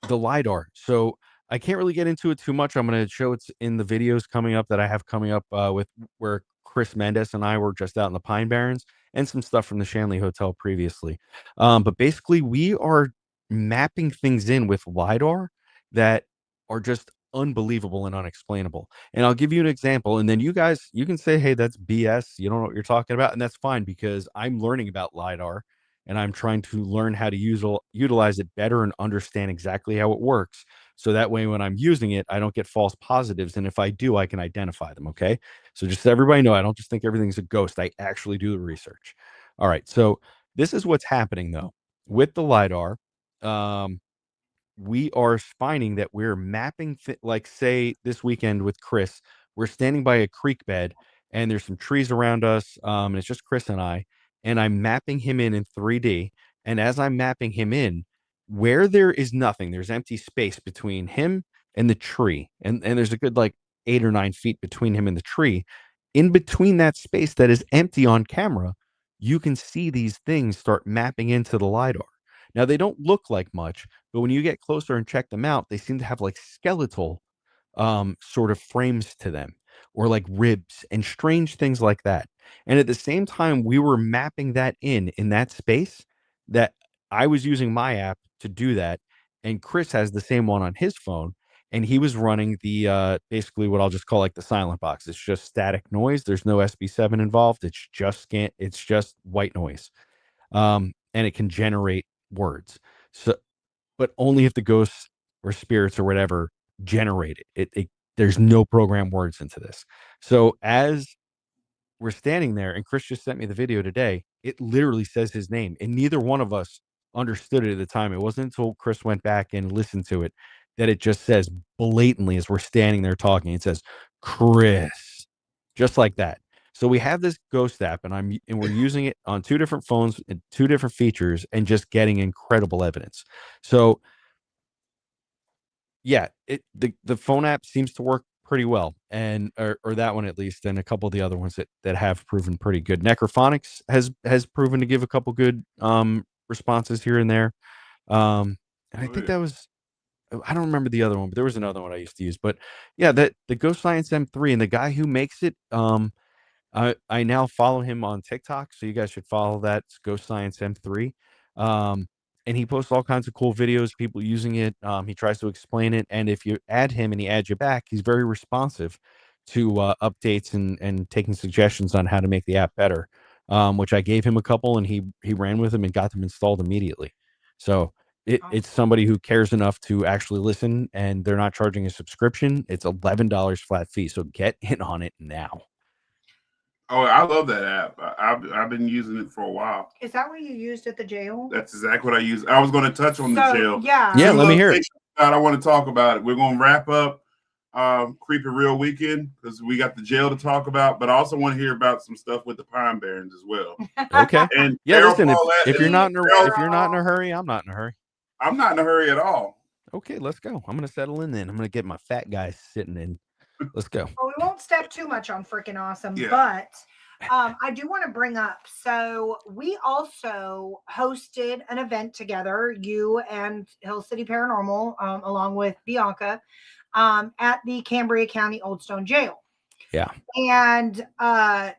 the LiDAR. So I can't really get into it too much. I'm going to show it's in the videos coming up that I have coming up with where Chris Mendes and I were just out in the Pine Barrens, and some stuff from the Shanley Hotel previously. But basically we are mapping things in with LiDAR that are just unbelievable and unexplainable. And I'll give you an example, and then you can say, hey, that's BS. You don't know what you're talking about. And that's fine, because I'm learning about LiDAR and I'm trying to learn how to utilize it better and understand exactly how it works. So that way, when I'm using it, I don't get false positives. And if I do, I can identify them. Okay. So just so everybody know, I don't just think everything's a ghost. I actually do the research. All right. So this is what's happening though with the LiDAR. We are finding that we're mapping, like say this weekend with Chris, we're standing by a creek bed and there's some trees around us. And it's just Chris and I'm mapping him in 3D. And as I'm mapping him in, where there is nothing, there's empty space between him and the tree. And there's a good like 8 or 9 feet between him and the tree. In between that space that is empty on camera, you can see these things start mapping into the LiDAR. Now, they don't look like much, but when you get closer and check them out, they seem to have like skeletal sort of frames to them, or like ribs and strange things like that. And at the same time, we were mapping that in that space, that I was using my app to do that. And Chris has the same one on his phone. And he was running the basically what I'll just call like the silent box. It's just static noise. There's no SB7 involved. It's just white noise. And it can generate words. So, but only if the ghosts or spirits or whatever generate it. There's no program words into this. So as we're standing there, and Chris just sent me the video today, it literally says his name, and neither one of us understood it at the time. It wasn't until Chris went back and listened to it that it just says blatantly, as we're standing there talking, it says Chris, just like that. So we have this ghost app, and we're using it on 2 different phones and 2 different features, and just getting incredible evidence. So yeah, the phone app seems to work pretty well, and or that one at least, and a couple of the other ones that have proven pretty good. Necrophonics has proven to give a couple good responses here and there. And I think that was, I don't remember the other one, but there was another one I used to use. But yeah, that the Ghost Science M3, and the guy who makes it, I now follow him on TikTok, so you guys should follow that. It's Ghost Science M3. And he posts all kinds of cool videos, people using it. He tries to explain it, and if you add him and he adds you back, he's very responsive to updates and taking suggestions on how to make the app better. Which I gave him a couple, and he ran with them and got them installed immediately. So It's somebody who cares enough to actually listen, and they're not charging a subscription. It's $11 flat fee. So get in on it now. Oh, I love that app. I've been using it for a while. Is that what you used at the jail? That's exactly what I used. I was going to touch on the jail. Yeah. Yeah, let me hear it. I want to talk about it. We're going to wrap up Creepy Real Weekend because we got the jail to talk about, but I also want to hear about some stuff with the Pine Barrens as well. Okay. And yeah, listen, if you're not in a hurry, I'm not in a hurry. I'm not in a hurry at all. Okay, let's go. I'm going to settle in then. I'm going to get my fat guy sitting in. Let's go. Well, we won't step too much on freaking awesome, but I do want to bring up. So we also hosted an event together, you and Hill City Paranormal, along with Bianca, at the Cambria County Old Stone Jail. Yeah. And I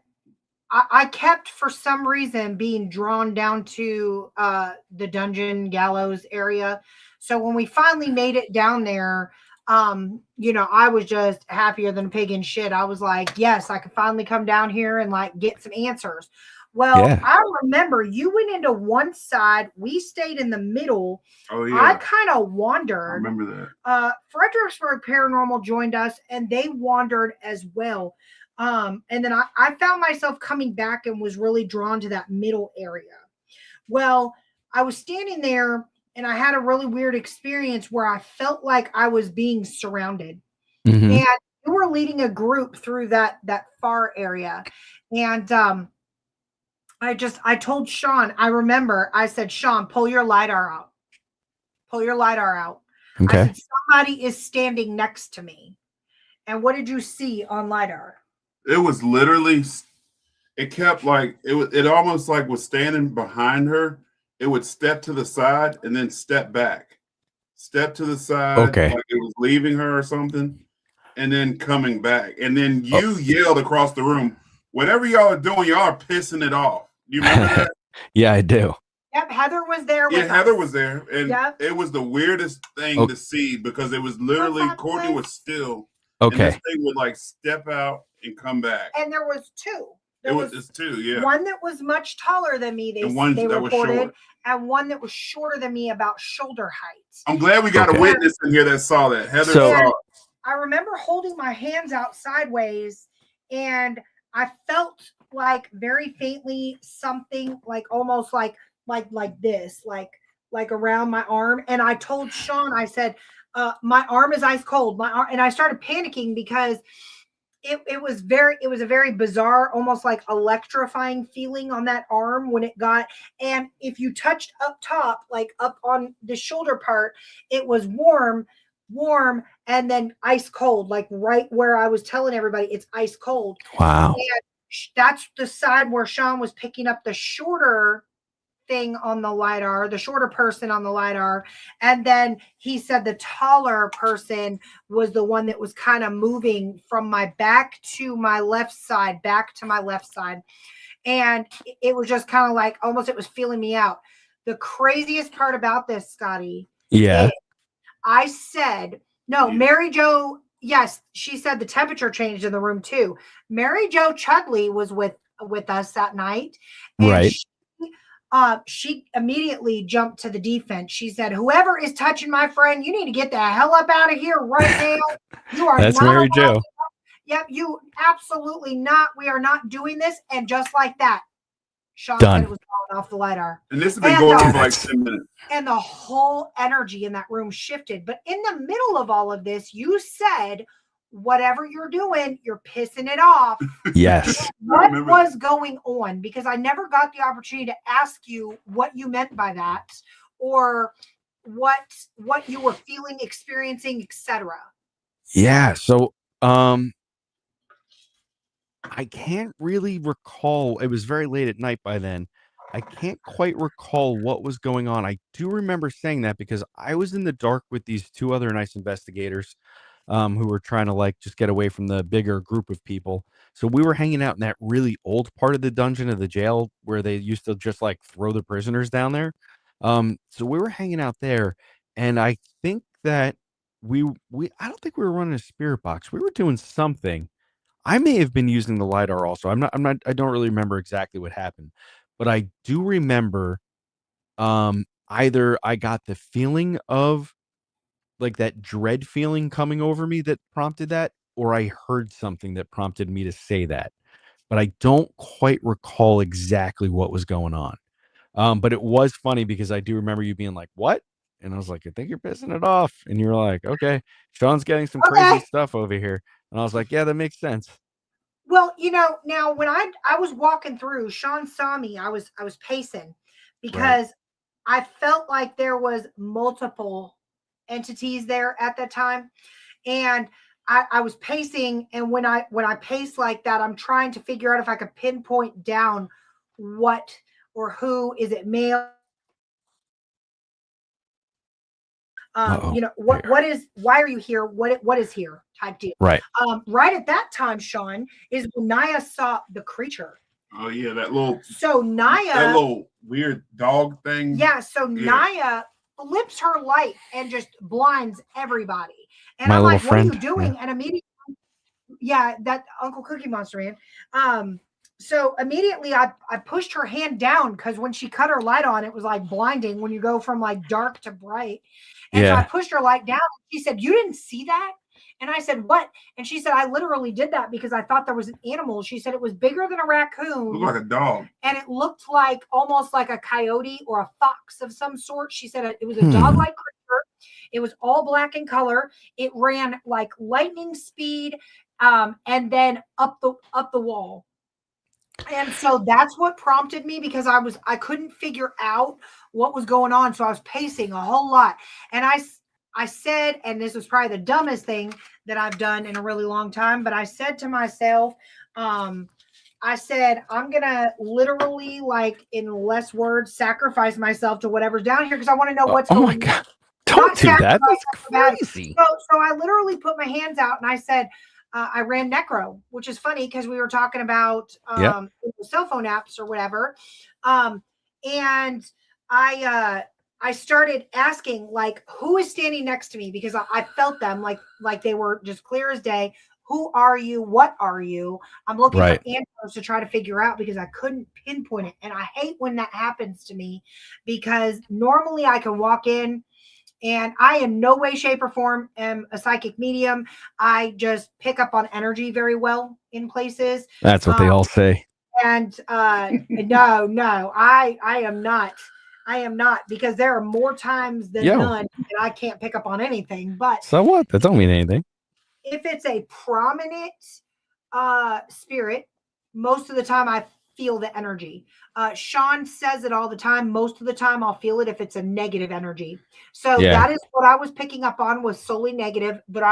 kept, for some reason, being drawn down to the dungeon gallows area. So when we finally made it down there, I was just happier than a pig in shit. I was like, yes, I could finally come down here and like get some answers. Well, yeah. I remember you went into one side. We stayed in the middle. Oh, yeah. I kind of wandered. I remember that. Fredericksburg Paranormal joined us and they wandered as well. And then I found myself coming back and was really drawn to that middle area. Well, I was standing there and I had a really weird experience where I felt like I was being surrounded. Mm-hmm. And you were leading a group through that far area. And I told Sean, I remember I said, Sean, pull your LiDAR out. Pull your LiDAR out. Okay. I said, somebody is standing next to me. And what did you see on LiDAR? It was literally, it kept like, it almost like was standing behind her. It would step to the side and then step back. Step to the side, okay, like it was leaving her or something, and then coming back. And then you yelled across the room, whatever y'all are doing, y'all are pissing it off. You remember that? Yeah, I do. Yep, Heather was there with us. Heather was there. And it was the weirdest thing to see because it was literally, Courtney was still. Okay. And this thing would like step out and come back. And there was two. It was two, yeah. One that was much taller than me, they reported, and one that was shorter than me, about shoulder height. I'm glad we got a witness in here that saw that. Heather saw it. I remember holding my hands out sideways, and I felt like very faintly something like almost like this, like around my arm. And I told Sean, I said, my arm is ice cold. My arm, and I started panicking because it was a very bizarre, almost like electrifying feeling on that arm when it got, and if you touched up top, like up on the shoulder part, it was warm, and then ice cold, like right where I was telling everybody it's ice cold. Wow. And that's the side where Sean was picking up the shorter thing on the LiDAR, the shorter person on the LiDAR. And then he said the taller person was the one that was kind of moving from my back to my left side, And it was just kind of like, almost it was feeling me out. The craziest part about this, Scotty. Yeah. I said, no, Mary Jo, yes, she said the temperature changed in the room too. Mary Jo Chudley was with us that night. And right. She immediately jumped to the defense. She said, whoever is touching my friend, you need to get the hell up out of here right now. You are That's Mary Jo. Yep, you absolutely not. We are not doing this. And just like that, Sean Done. said it was falling off the LiDAR. And this has been going on for like 10 minutes. And the whole energy in that room shifted. But in the middle of all of this, you said, whatever you're doing, you're pissing it off. Yes. What was going on? Because I never got the opportunity to ask you what you meant by that, or what you were feeling, experiencing, etc. Yeah. So I can't really recall. It was very late at night by then. I can't quite recall what was going on. I do remember saying that because I was in the dark with these two other nice investigators who were trying to like just get away from the bigger group of people. So we were hanging out in that really old part of the dungeon of the jail where they used to just like throw the prisoners down there. So we were hanging out there, and I think that I don't think we were running a spirit box. We were doing something. I may have been using the LiDAR also. I don't really remember exactly what happened, but I do remember either I got the feeling of like that dread feeling coming over me that prompted that, or I heard something that prompted me to say that. But I don't quite recall exactly what was going on. But it was funny because I do remember you being like, "What?" And I was like, "I think you're pissing it off." And you were like, "Okay, Sean's getting some crazy stuff over here." And I was like, "Yeah, that makes sense." Well, now when I was walking through, Sean saw me. I was pacing because I felt like there was multiple entities there at that time, and I was pacing. And when I pace like that, I'm trying to figure out if I could pinpoint down what or who. Is it male? What is, why are you here? What is here type deal. Right. Right at that time, Sean, is when Naya saw the creature. Oh yeah, that little that little weird dog thing. Yeah, so Naya flips her light and just blinds everybody. And My I'm little like, friend. What are you doing? Yeah. And immediately, that Uncle Cookie Monster man. So immediately I pushed her hand down because when she cut her light on, it was like blinding when you go from like dark to bright. And so I pushed her light down. She said, "You didn't see that?" And I said, "What?" And she said, "I literally did that because I thought there was an animal." She said it was bigger than a raccoon. Looked like a dog. And it looked like almost like a coyote or a fox of some sort. She said it was a dog-like creature. It was all black in color. It ran like lightning speed, and then up the wall. And so that's what prompted me, because I couldn't figure out what was going on. So I was pacing a whole lot. And I said, and this was probably the dumbest thing that I've done in a really long time, but I said to myself, I said, I'm going to literally, like, in less words, sacrifice myself to whatever's down here because I want to know what's going on. Oh, my God. Don't do that. That's crazy. So I literally put my hands out and I said, I ran Necro, which is funny because we were talking about cell phone apps or whatever. And I started asking, like, who is standing next to me, because I felt them like they were just clear as day. Who are you? What are you? I'm looking for answers to try to figure out because I couldn't pinpoint it. And I hate when that happens to me, because normally I can walk in and I in no way, shape, or form am a psychic medium. I just pick up on energy very well in places. That's what they all say. And no, I am not. I am not, because there are more times than none that I can't pick up on anything. But so what? That don't mean anything. If it's a prominent spirit, most of the time I feel the energy. Sean says it all the time. Most of the time I'll feel it if it's a negative energy. So that is what I was picking up on, was solely negative, but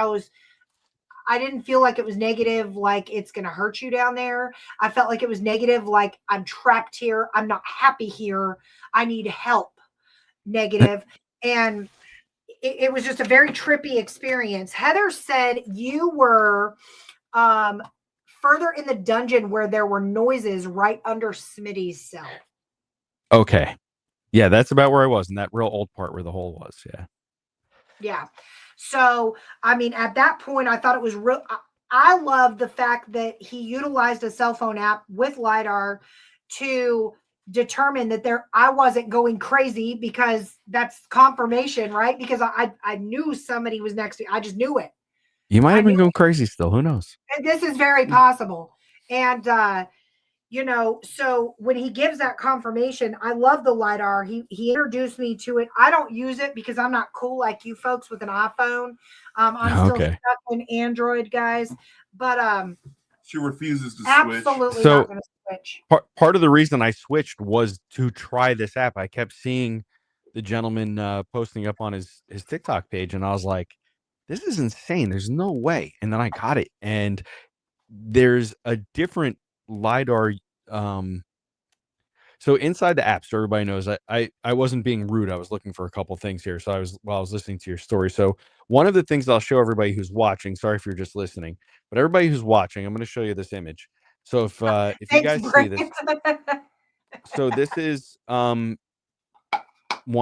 I didn't feel like it was negative, like it's going to hurt you down there. I felt like it was negative, like I'm trapped here. I'm not happy here. I need help. Negative. And it was just a very trippy experience. Heather said you were further in the dungeon where there were noises right under Smitty's cell. Okay. Yeah, that's about where I was, in that real old part where the hole was. Yeah. Yeah. So, I mean, at that point, I thought it was real. I love the fact that he utilized a cell phone app with LiDAR to determine that I wasn't going crazy, because that's confirmation, right? Because I knew somebody was next to me. I just knew it. You might have been going crazy still. Who knows? And this is very possible. And, so when he gives that confirmation, I love the LiDAR. He introduced me to it. I don't use it because I'm not cool like you folks with an iPhone. I'm still stuck in Android, guys. But she refuses to switch. Absolutely not going to switch. Part of the reason I switched was to try this app. I kept seeing the gentleman posting up on his TikTok page, and I was like, this is insane. There's no way. And then I got it, and there's a different LiDAR. So inside the app, so everybody knows, I wasn't being rude. I was looking for a couple things here. So while I was listening to your story. So one of the things I'll show everybody who's watching, sorry if you're just listening, but everybody who's watching, I'm going to show you this image. So if you guys see this, so this is one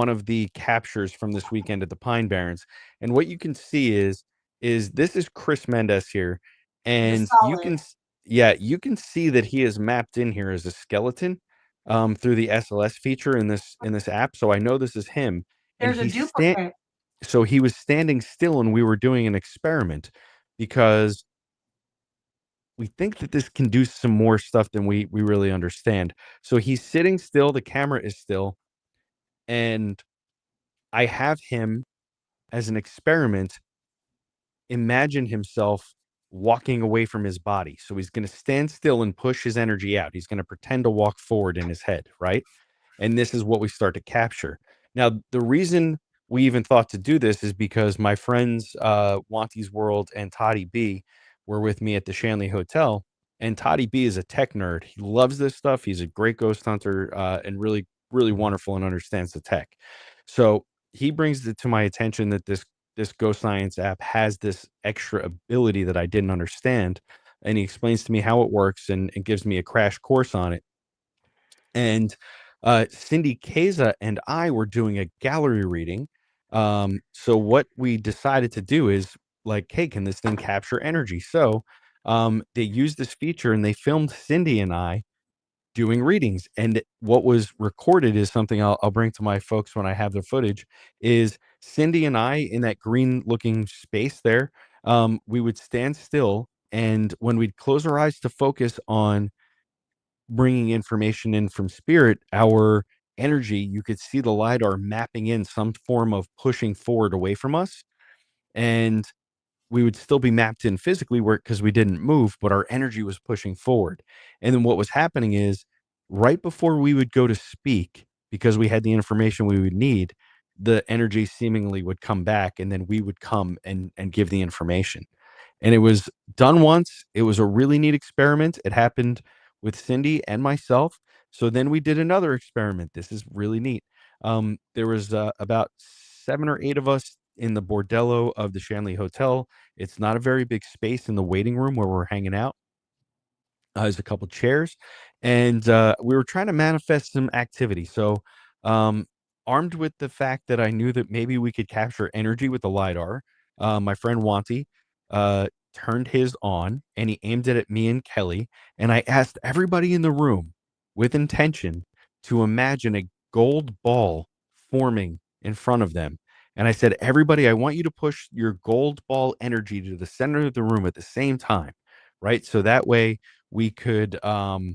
of the captures from this weekend at the Pine Barrens. And what you can see is this is Chris Mendez here. And you can see that he is mapped in here as a skeleton, through the SLS feature in this app, so I know this is him. There's a duplicate. So he was standing still, and we were doing an experiment because we think that this can do some more stuff than we really understand. So he's sitting still, the camera is still, and I have him as an experiment imagine himself walking away from his body. So he's going to stand still and push his energy out. He's going to pretend to walk forward in his head, right? And this is what we start to capture. Now, the reason we even thought to do this is because my friends, Wanty's World and Toddy B, were with me at the Shanley Hotel. And Toddy B is a tech nerd. He loves this stuff. He's a great ghost hunter and really, really wonderful and understands the tech. So he brings it to my attention that this Ghost Science app has this extra ability that I didn't understand. And he explains to me how it works and gives me a crash course on it. And Cindy Keza and I were doing a gallery reading. So what we decided to do is like, hey, can this thing capture energy? So they used this feature and they filmed Cindy and I doing readings. And what was recorded is something I'll bring to my folks when I have their footage, is Cindy and I in that green looking space there. We would stand still, and when we'd close our eyes to focus on bringing information in from spirit, our energy, you could see the LiDAR mapping in some form of pushing forward away from us. And we would still be mapped in physically because we didn't move, but our energy was pushing forward. And then what was happening is right before we would go to speak, because we had the information we would need, the energy seemingly would come back, and then we would come and give the information. And it was done once. It was a really neat experiment. It happened with Cindy and myself. So then we did another experiment. This is really neat. There was about 7 or 8 of us in the bordello of the Shanley Hotel. It's not a very big space in the waiting room where we're hanging out. There's a couple chairs, and we were trying to manifest some activity. So armed with the fact that I knew that maybe we could capture energy with the LiDAR, my friend Wanty turned his on, and he aimed it at me and Kelly, and I asked everybody in the room with intention to imagine a gold ball forming in front of them. And I said, everybody, I want you to push your gold ball energy to the center of the room at the same time, right? So that way we could power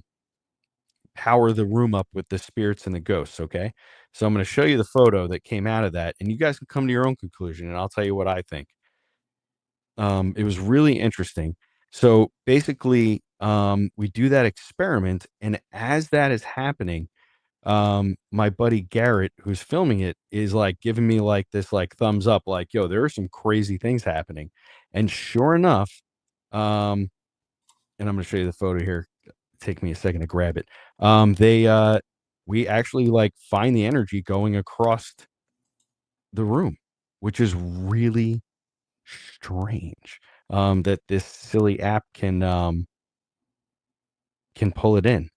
the room up with the spirits and the ghosts, okay? So I'm going to show you the photo that came out of that, and you guys can come to your own conclusion, and I'll tell you what I think. It was really interesting. So basically, we do that experiment, and as that is happening, my buddy Garrett, who's filming it, is like giving me like this like thumbs up, like, yo, there are some crazy things happening. And sure enough, and I'm gonna show you the photo here. Take me a second to grab it. We actually like find the energy going across the room, which is really strange. That this silly app can pull it in.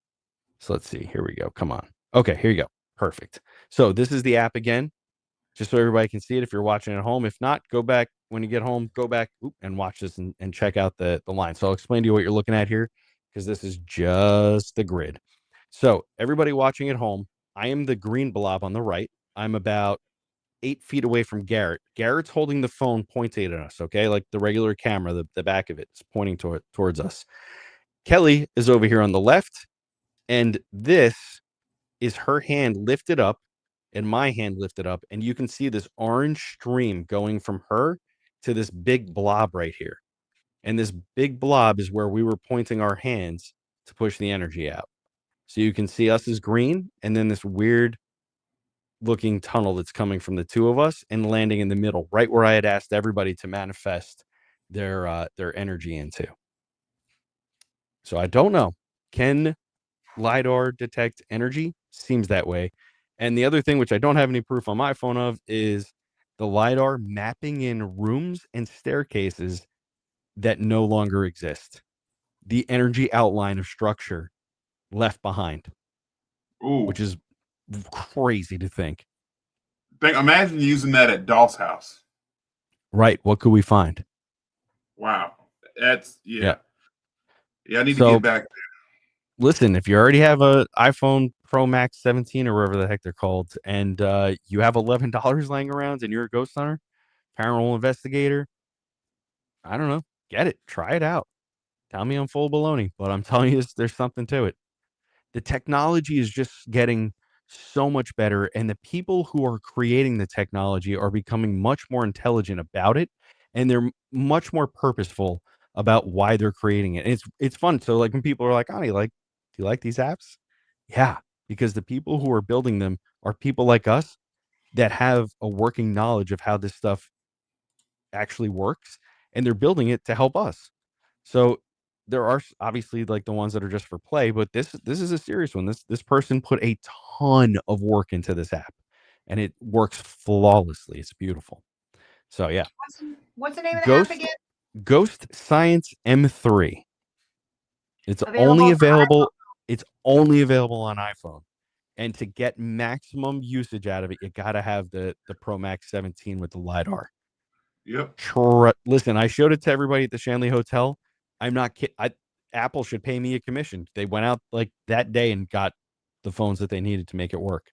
So let's see. Here we go. Come on. Okay, here you go. Perfect. So this is the app again, just so everybody can see it if you're watching at home. If not, go back when you get home, go back and watch this and check out the line. So I'll explain to you what you're looking at here, because this is just the grid. So everybody watching at home, I am the green blob on the right. I'm about 8 feet away from Garrett. Garrett's holding the phone pointed at us, okay? Like the regular camera, the back of it is pointing towards us. Kelly is over here on the left, and this is her hand lifted up and my hand lifted up, and you can see this orange stream going from her to this big blob right here. And this big blob is where we were pointing our hands to push the energy out. So you can see us as green, and then this weird looking tunnel that's coming from the two of us and landing in the middle, right where I had asked everybody to manifest their energy into. So I don't know. Can LiDAR detect energy? Seems that way. And the other thing, which I don't have any proof on my phone of, is the LiDAR mapping in rooms and staircases that no longer exist. The energy outline of structure left behind. Ooh. Which is crazy to think. Imagine using that at Doll's house. Right. What could we find? Wow. That's, yeah. I need to get back there. Listen, if you already have an iPhone Pro Max 17 or whatever the heck they're called, and you have $11 laying around and you're a ghost hunter, paranormal investigator, I don't know, get it, try it out. Tell me I'm full of baloney, but I'm telling you, there's something to it. The technology is just getting so much better, and the people who are creating the technology are becoming much more intelligent about it, and they're much more purposeful about why they're creating it. And it's fun. So like when people are like, "Oh, do you like these apps?" Yeah, because the people who are building them are people like us that have a working knowledge of how this stuff actually works, and they're building it to help us. So there are obviously like the ones that are just for play, but this is a serious one. This person put a ton of work into this app, and it works flawlessly. It's beautiful. So yeah, what's the name of the app again? Ghost Science M3. It's available only available. It's only available on iPhone. And to get maximum usage out of it, you got to have the Pro Max 17 with the LiDAR. Yep. Listen, I showed it to everybody at the Shanley Hotel. I'm not kidding. Apple should pay me a commission. They went out like that day and got the phones that they needed to make it work,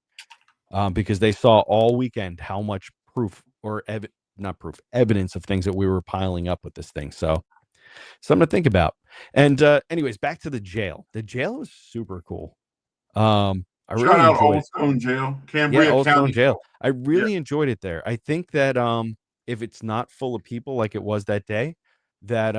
because they saw all weekend how much proof or evidence of things that we were piling up with this thing. So something to think about. And anyways, back to the jail. The jail is super cool. I Shout really out enjoyed Old Stone Jail, Cambria Old Stone Jail. I really enjoyed it there. I think that if it's not full of people like it was that day, that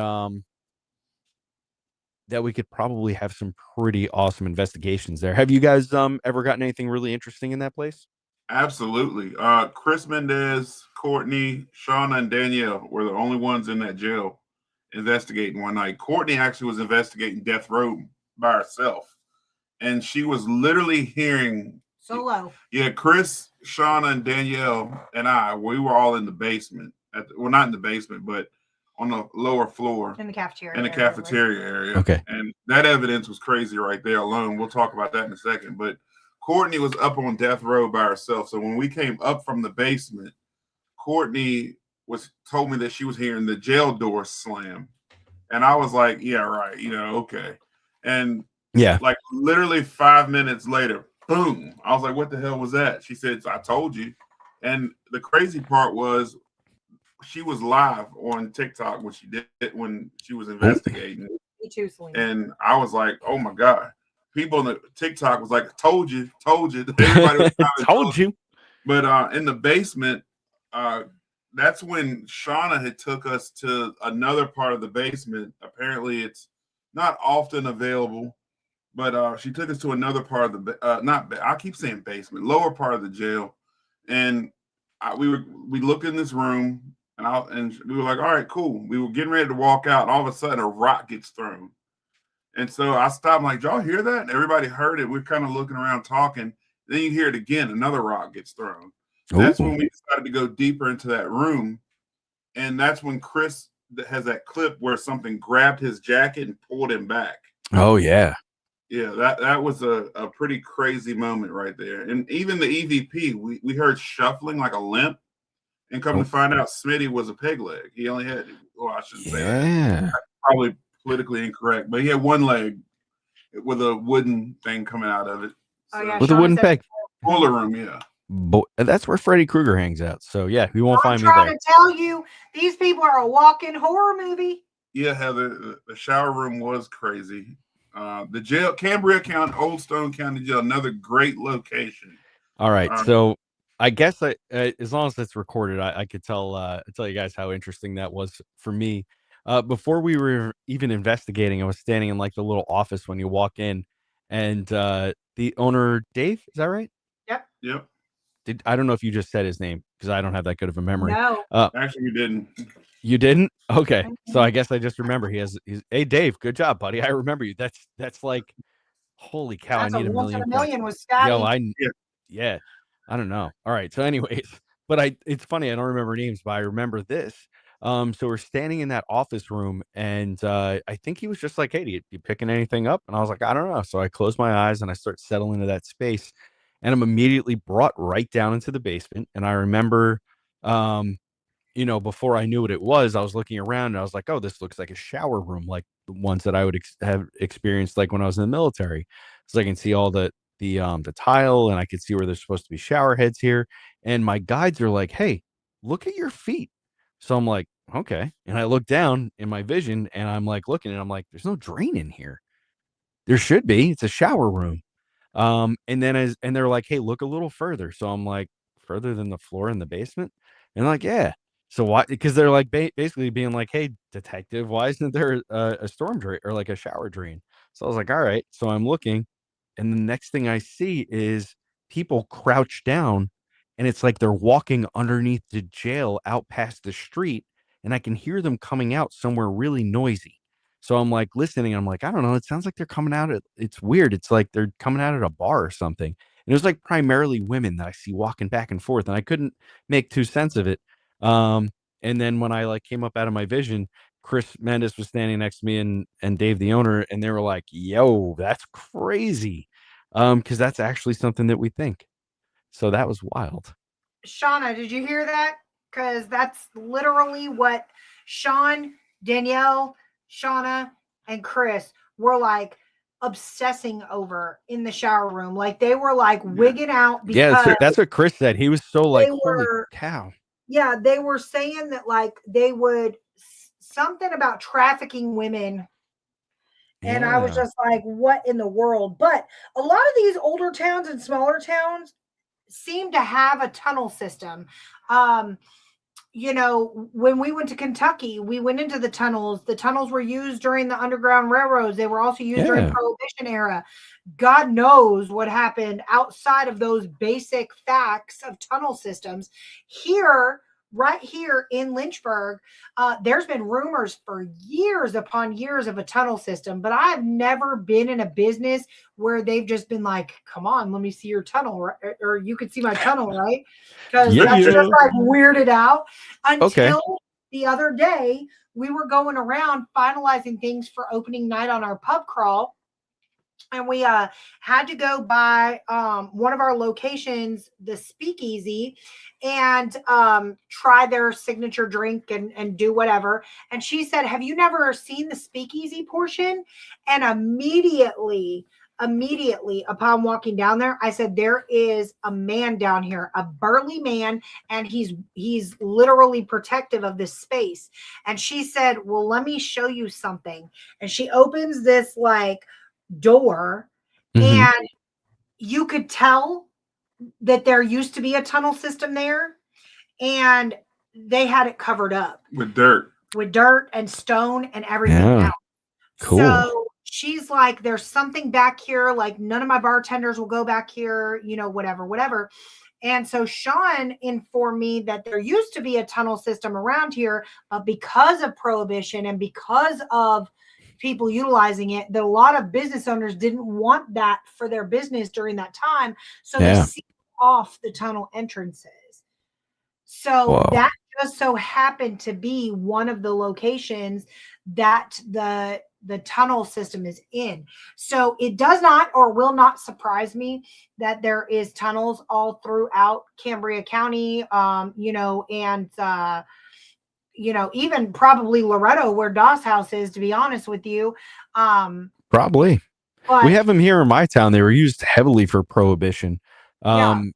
that we could probably have some pretty awesome investigations there. Have you guys ever gotten anything really interesting in that place? Absolutely. Chris Mendez, Courtney, Shauna, and Danielle were the only ones in that jail investigating one night. Courtney actually was investigating death row by herself, and she was literally hearing solo. Yeah, Chris, Shauna, and Danielle and we were all in the basement. Well, not in the basement, but on the lower floor in the cafeteria. In the cafeteria area. Okay. And that evidence was crazy right there alone. We'll talk about that in a second. But Courtney was up on death row by herself. So when we came up from the basement, Courtney told me that she was hearing the jail door slam. And I was like, yeah, right. Okay. And yeah, like literally 5 minutes later, boom. I was like, what the hell was that? She said, I told you. And the crazy part was she was live on TikTok when she was investigating. Me too, Selena. And I was like, oh my God. People on the TikTok was like, told you. Everybody was told you. But in the basement, that's when Shauna had took us to another part of the basement. Apparently it's not often available, but she took us to another part of the I keep saying basement, lower part of the jail. And we looked in this room, and we were like, all right, cool. We were getting ready to walk out, and all of a sudden a rock gets thrown. And so I stopped, like, y'all hear that? And everybody heard it. We're kind of looking around talking. Then you hear it again, another rock gets thrown. That's when we decided to go deeper into that room. And that's when Chris has that clip where something grabbed his jacket and pulled him back. Oh, yeah. Yeah, that was a pretty crazy moment right there. And even the EVP, we heard shuffling like a limp, and come to find out Smitty was a peg leg. He only had, I shouldn't say that. That's probably politically incorrect, but he had one leg with a wooden thing coming out of it. So. Oh, yeah, with a wooden peg. Boiler room, yeah. That's where Freddy Krueger hangs out. So yeah, you won't find me there. I'm trying to tell you, these people are a walking horror movie. Yeah, Heather, the shower room was crazy. The jail, Cambria County, Old Stone County Jail, another great location. All right, so I guess as long as it's recorded, I could tell you guys how interesting that was for me. Before we were even investigating, I was standing in like the little office when you walk in, and the owner, Dave, is that right? Yep. I don't know if you just said his name because I don't have that good of a memory. No. Actually, you didn't. You didn't? Okay. So I guess I just remember he's hey Dave, good job, buddy. I remember you. That's like, holy cow, that's I need a million. Was Scotty. Yo, yeah. I don't know. All right. So anyways, but it's funny, I don't remember names, but I remember this. So we're standing in that office room, and I think he was just like, hey, you picking anything up? And I was like, I don't know. So I close my eyes and I start settling into that space, and I'm immediately brought right down into the basement. And I remember before I knew what it was, I was looking around and I was like, oh, this looks like a shower room, like the ones that I would have experienced like when I was in the military. So I can see all the the tile, and I could see where there's supposed to be shower heads here. And my guides are like, "Hey, look at your feet." So I'm like, "Okay." And I look down in my vision, and I'm like looking, and I'm like, "There's no drain in here. There should be. It's a shower room." And then and they're like, "Hey, look a little further." So I'm like, "Further than the floor in the basement?" And they're like, "Yeah." So why? Because they're like basically being like, "Hey, detective, why isn't there a storm drain or like a shower drain?" So I was like, "All right." So I'm looking, and the next thing I see is people crouched down, and it's like they're walking underneath the jail out past the street, and I can hear them coming out somewhere really noisy. So I'm like listening. I'm like, I don't know. It sounds like they're coming out it's weird. It's like they're coming out at a bar or something. And it was like primarily women that I see walking back and forth. And I couldn't make too sense of it. Um, and then when I like came up out of my vision, Chris Mendes was standing next to me and Dave, the owner, and they were like, yo, that's crazy. Because that's actually something that we think. So that was wild. Shauna, did you hear that? Because that's literally what Sean, Danielle, Shauna, and Chris were like obsessing over in the shower room. Like they were like wigging out because that's what Chris said. He was so like, holy cow. Yeah, they were saying that like they would something about trafficking women. And I was just like, what in the world? But a lot of these older towns and smaller towns seem to have a tunnel system. You know, when we went to Kentucky, we went into the tunnels. The tunnels were used during the Underground Railroads. They were also used during Prohibition era. God knows what happened outside of those basic facts of tunnel systems. Here, right here in Lynchburg, there's been rumors for years upon years of a tunnel system, but I've never been in a business where they've just been like, come on, let me see your tunnel, or you could see my tunnel, right? Because that's just like weirded out until the other day, we were going around finalizing things for opening night on our pub crawl. And we had to go by one of our locations, the Speakeasy, and try their signature drink and do whatever. And she said, have you never seen the Speakeasy portion? And immediately upon walking down there, I said, there is a man down here, a burly man, and he's literally protective of this space. And she said, well, let me show you something. And she opens this like door, and you could tell that there used to be a tunnel system there, and they had it covered up with dirt and stone and everything else. Cool. So she's like, there's something back here, like none of my bartenders will go back here, you know, whatever. And so Sean informed me that there used to be a tunnel system around here, but because of Prohibition and because of people utilizing it, that a lot of business owners didn't want that for their business during that time. So they sealed off the tunnel entrances. So that just so happened to be one of the locations that the tunnel system is in. So it does not or will not surprise me that there is tunnels all throughout Cambria County, you know, and you know, even probably Loretto, where Doss House is, to be honest with you. Probably. But we have them here in my town. They were used heavily for Prohibition. The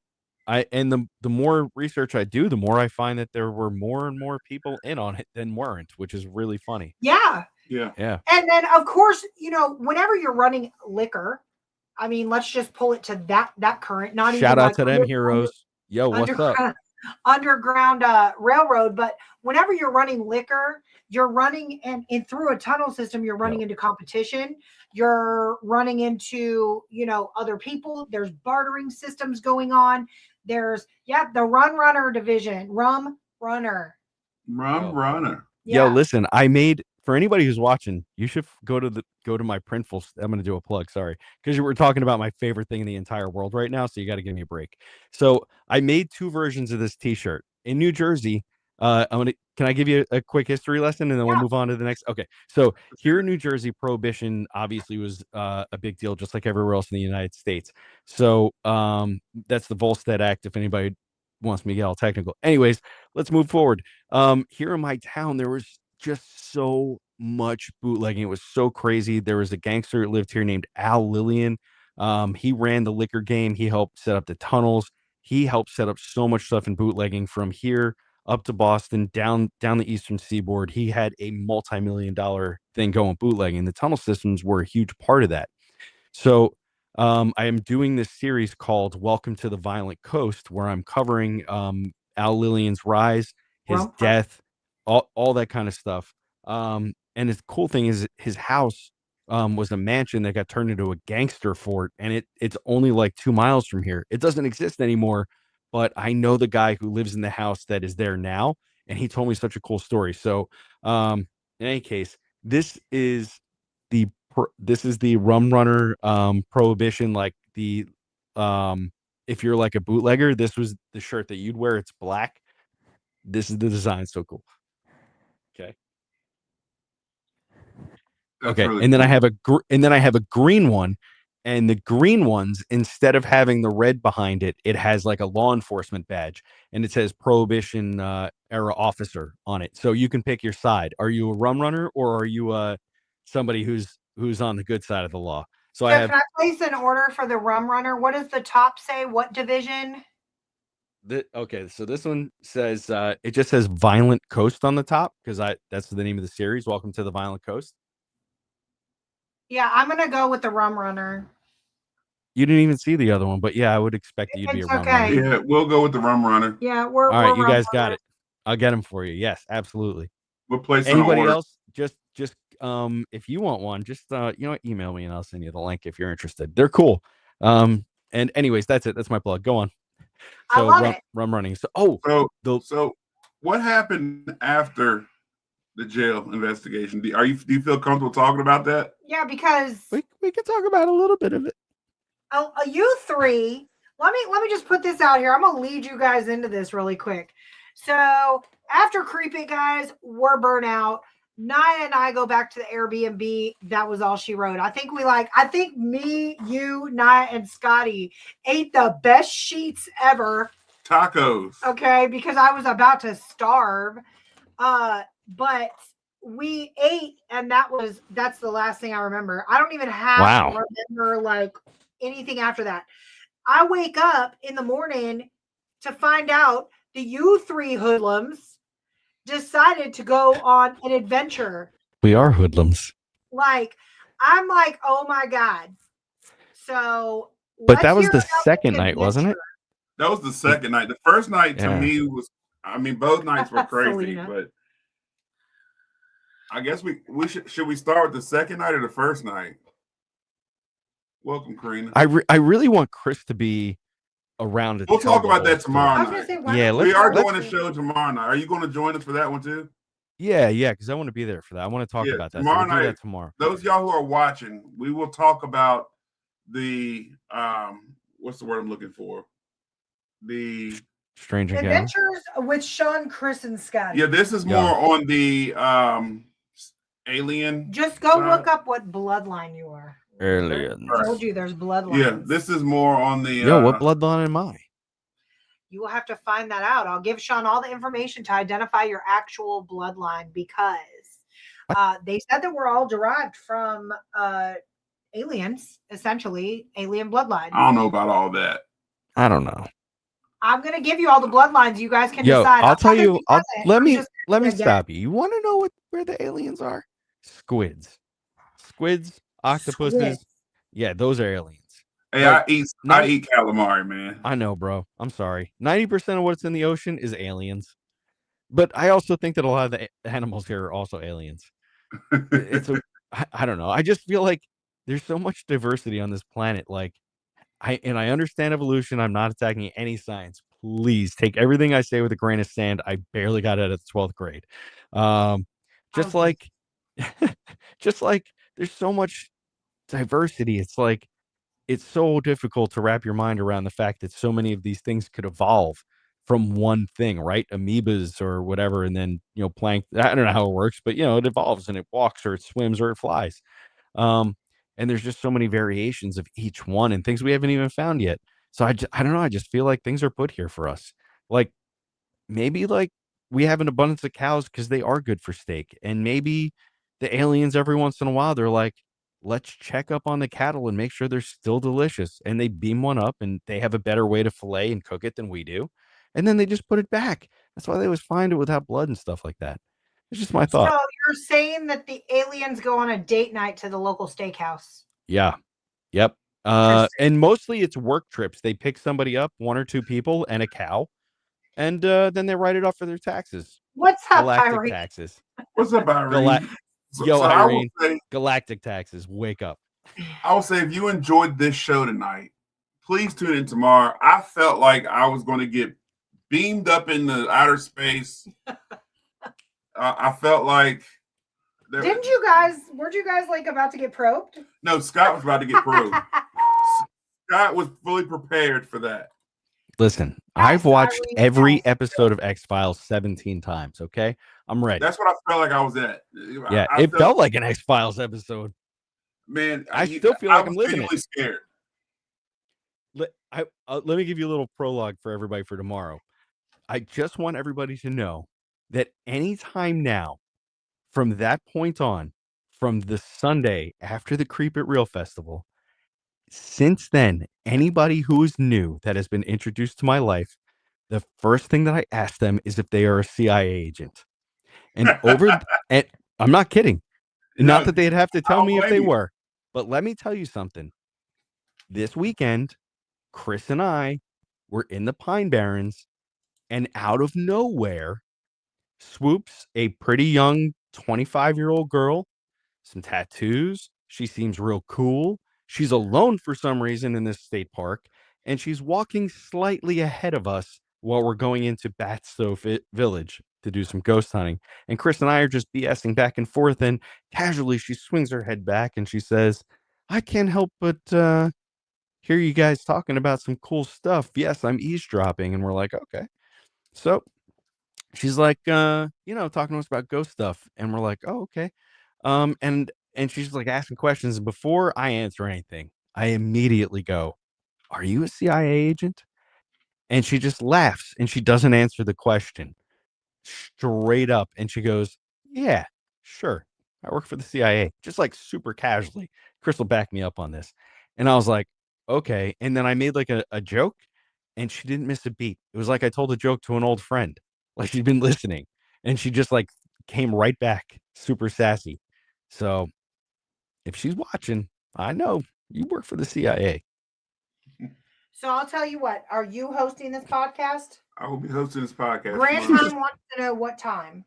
more research I do, the more I find that there were more and more people in on it than weren't, which is really funny. Yeah. And then, of course, you know, whenever you're running liquor, I mean, let's just pull it to that current. Not shout out to them heroes. Yo, what's up? Underground railroad. But whenever you're running liquor, you're running and through a tunnel system, you're running into competition. You're running into, you know, other people. There's bartering systems going on. There's the Rum Runner division. Rum Runner. Yo, listen, I made, for anybody who's watching, you should go to my Printful. I'm going to do a plug, sorry, because you were talking about my favorite thing in the entire world right now, so you got to give me a break. So I made 2 versions of this T-shirt in New Jersey. Can I give you a quick history lesson, and then we'll move on to the next? Okay, so here in New Jersey, Prohibition obviously was a big deal, just like everywhere else in the United States. So that's the Volstead Act, if anybody wants me to get all technical. Anyways, let's move forward. Here in my town, there was just so much bootlegging. It was so crazy. There was a gangster that lived here named Al Lillian, He ran the liquor game. He helped set up the tunnels. He helped set up so much stuff in bootlegging from here up to Boston, down the eastern seaboard. He had a multi-million-dollar thing going bootlegging. The tunnel systems were a huge part of that. So I am doing this series called Welcome to the Violent Coast, where I'm covering Al Lillian's rise, his death, all that kind of stuff. And the cool thing is his house was a mansion that got turned into a gangster fort, and it's only like 2 miles from here. It doesn't exist anymore, but I know the guy who lives in the house that is there now, and he told me such a cool story. So in any case, this is the Rum Runner prohibition, like the if you're like a bootlegger, this was the shirt that you'd wear. It's black. This is the design. So cool. Okay. That's okay. Really and cool. then I have a green one, and the green ones, instead of having the red behind it, it has like a law enforcement badge, and it says Prohibition era officer on it. So you can pick your side. Are you a rum runner, or are you somebody who's on the good side of the law? So can I place an order for the rum runner? What does the top say? What division? Okay, so this one says it just says Violent Coast on the top, because that's the name of the series. Welcome to the Violent Coast. Yeah, I'm gonna go with the rum runner. You didn't even see the other one, but yeah, I would expect you'd be a rum runner. Yeah, we'll go with the rum runner. Yeah, all right. You guys got runner. it. I'll get them for you. Yes, absolutely. We'll place anybody else. Just if you want one, just email me and I'll send you the link if you're interested. They're cool. And anyways, that's it. That's my plug. Go on. So I love it. rum running. So so what happened after the jail investigation? Do you feel comfortable talking about that? Yeah, because we can talk about a little bit of it. You three, let me just put this out here. I'm gonna lead you guys into this really quick. So after Creep It, guys, we're burnt out. Naya and I go back to the Airbnb. That was all she wrote. I think me, you, Naya, and Scotty ate the best sheets ever. Tacos. Okay, because I was about to starve. But we ate, and that's the last thing I remember. I don't even have to remember like anything after that. I wake up in the morning to find out the you three hoodlums decided to go on an adventure. We are hoodlums. I'm like, oh my God. So but that was the second night, wasn't it? That was the second night. The first night to me was, both nights were crazy, but I guess we should we start with the second night or the first night? Welcome, Karina. I really want Chris to be around. We'll talk about that tomorrow night. We are doing a show tomorrow night. Are you going to join us for that one too? Yeah, because I want to be there for that. I want to talk about that tomorrow night. That tomorrow. Those of y'all who are watching, we will talk about the what's the word I'm looking for? The Strange Adventures with Sean, Chris, and Scotty. Yeah, this is more on the alien. Just go look up what bloodline you are. Aliens. I told you there's bloodlines. Yeah, this is more on the. What bloodline am I? You will have to find that out. I'll give Sean all the information to identify your actual bloodline, because they said that we're all derived from aliens, essentially alien bloodlines. I don't know about all that. I don't know. I'm gonna give you all the bloodlines. You guys can decide. I'll tell you. Let me stop you. You want to know where the aliens are? Squids, octopuses. Squids. Yeah, those are aliens. Hey, I eat calamari, man. I know, bro. I'm sorry. 90% of what's in the ocean is aliens, but I also think that a lot of the animals here are also aliens. I don't know. I just feel like there's so much diversity on this planet. Like, I understand evolution. I'm not attacking any science. Please take everything I say with a grain of sand. I barely got it at the 12th grade. Just like there's so much diversity. It's like, it's so difficult to wrap your mind around the fact that so many of these things could evolve from one thing, right? Amoebas or whatever, and then plankton. I don't know how it works, but it evolves and it walks or it swims or it flies. And there's just so many variations of each one and things we haven't even found yet. So I don't know. I just feel like things are put here for us. Like, maybe like we have an abundance of cows because they are good for steak, and maybe the aliens every once in a while they're like, let's check up on the cattle and make sure they're still delicious. And they beam one up, and they have a better way to fillet and cook it than we do. And then they just put it back. That's why they always find it without blood and stuff like that. It's just my thought. So you're saying that the aliens go on a date night to the local steakhouse? Yeah. Yep. And mostly it's work trips. They pick somebody up, 1 or 2 people and a cow, and then they write it off for their taxes. What's up, Galactic Irene? taxes. What's up, Irene? Irene, galactic taxes. Wake up. I will say, if you enjoyed this show tonight, please tune in tomorrow. I felt like I was going to get beamed up into outer space. I felt like. Weren't you guys like about to get probed? No, Scott was about to get probed. Scott was fully prepared for that. Listen, I've watched every episode of X-Files 17 times, okay? I'm ready. That's what I felt like I was at. Yeah, it felt like an X-Files episode. Man, I still feel like I'm living it. Scared. Let me give you a little prologue for everybody for tomorrow. I just want everybody to know that anytime now, from that point on, from the Sunday after the Creep It Real Festival, since then, anybody who is new that has been introduced to my life, the first thing that I ask them is if they are a CIA agent. And and I'm not kidding. No, not that they'd have to tell me if they were. But let me tell you something. This weekend, Chris and I were in the Pine Barrens, and out of nowhere swoops a pretty young 25-year-old girl, some tattoos. She seems real cool. She's alone for some reason in this state park, and she's walking slightly ahead of us while we're going into Batstow Village to do some ghost hunting. And Chris and I are just BSing back and forth, and casually she swings her head back and she says, I can't help but hear you guys talking about some cool stuff. Yes, I'm eavesdropping. And we're like, okay. So she's like, talking to us about ghost stuff. And we're like, oh, okay. And she's like asking questions. Before I answer anything, I immediately go, are you a CIA agent? And she just laughs and she doesn't answer the question straight up. And she goes, yeah, sure. I work for the CIA, just like super casually. Chris will back me up on this. And I was like, okay. And then I made like a joke and she didn't miss a beat. It was like I told a joke to an old friend, like she'd been listening, and she just like came right back super sassy. So if she's watching, I know you work for the CIA. So I'll tell you what. Are you hosting this podcast? I will be hosting this podcast. Grant Time wants to know what time.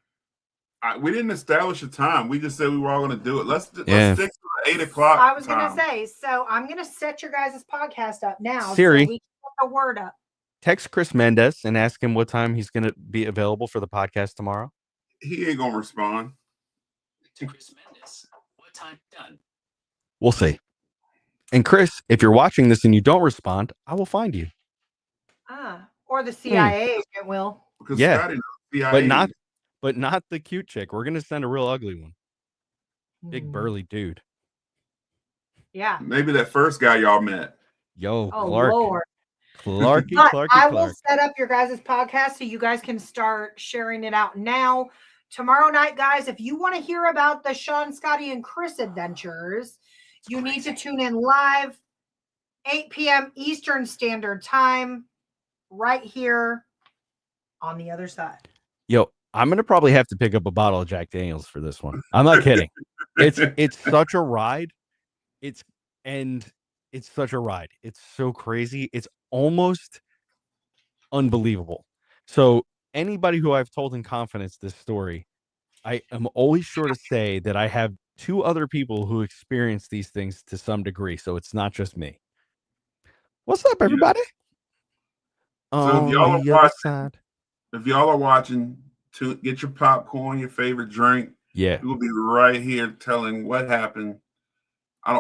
We didn't establish a time. We just said we were all going to do it. Let's stick to the 8 o'clock. I was going to say, so I'm going to set your guys' podcast up now. Siri, so we can get the word up. Text Chris Mendez and ask him what time he's going to be available for the podcast tomorrow. He ain't going to respond. To Chris Mendez, what time done? We'll see. And Chris, if you're watching this and you don't respond, I will find you. Or the CIA agent will. Because yeah, but not the cute chick. We're gonna send a real ugly one. Big burly dude. Yeah. Maybe that first guy y'all met. Yo, oh, Clark. Lord. Clarky. I will set up your guys' podcast so you guys can start sharing it out now. Tomorrow night, guys, if you want to hear about the Sean, Scotty, and Chris adventures, you need to tune in live 8 p.m. Eastern Standard Time right here on the other side. Yo, I'm going to probably have to pick up a bottle of Jack Daniels for this one. I'm not kidding. It's such a ride. It's such a ride. It's so crazy. It's almost unbelievable. So anybody who I've told in confidence this story, I am always sure to say that I have 2 other people who experience these things to some degree. So it's not just me. What's up, everybody? So if y'all are watching, get your popcorn, your favorite drink. Yeah. We'll be right here telling what happened.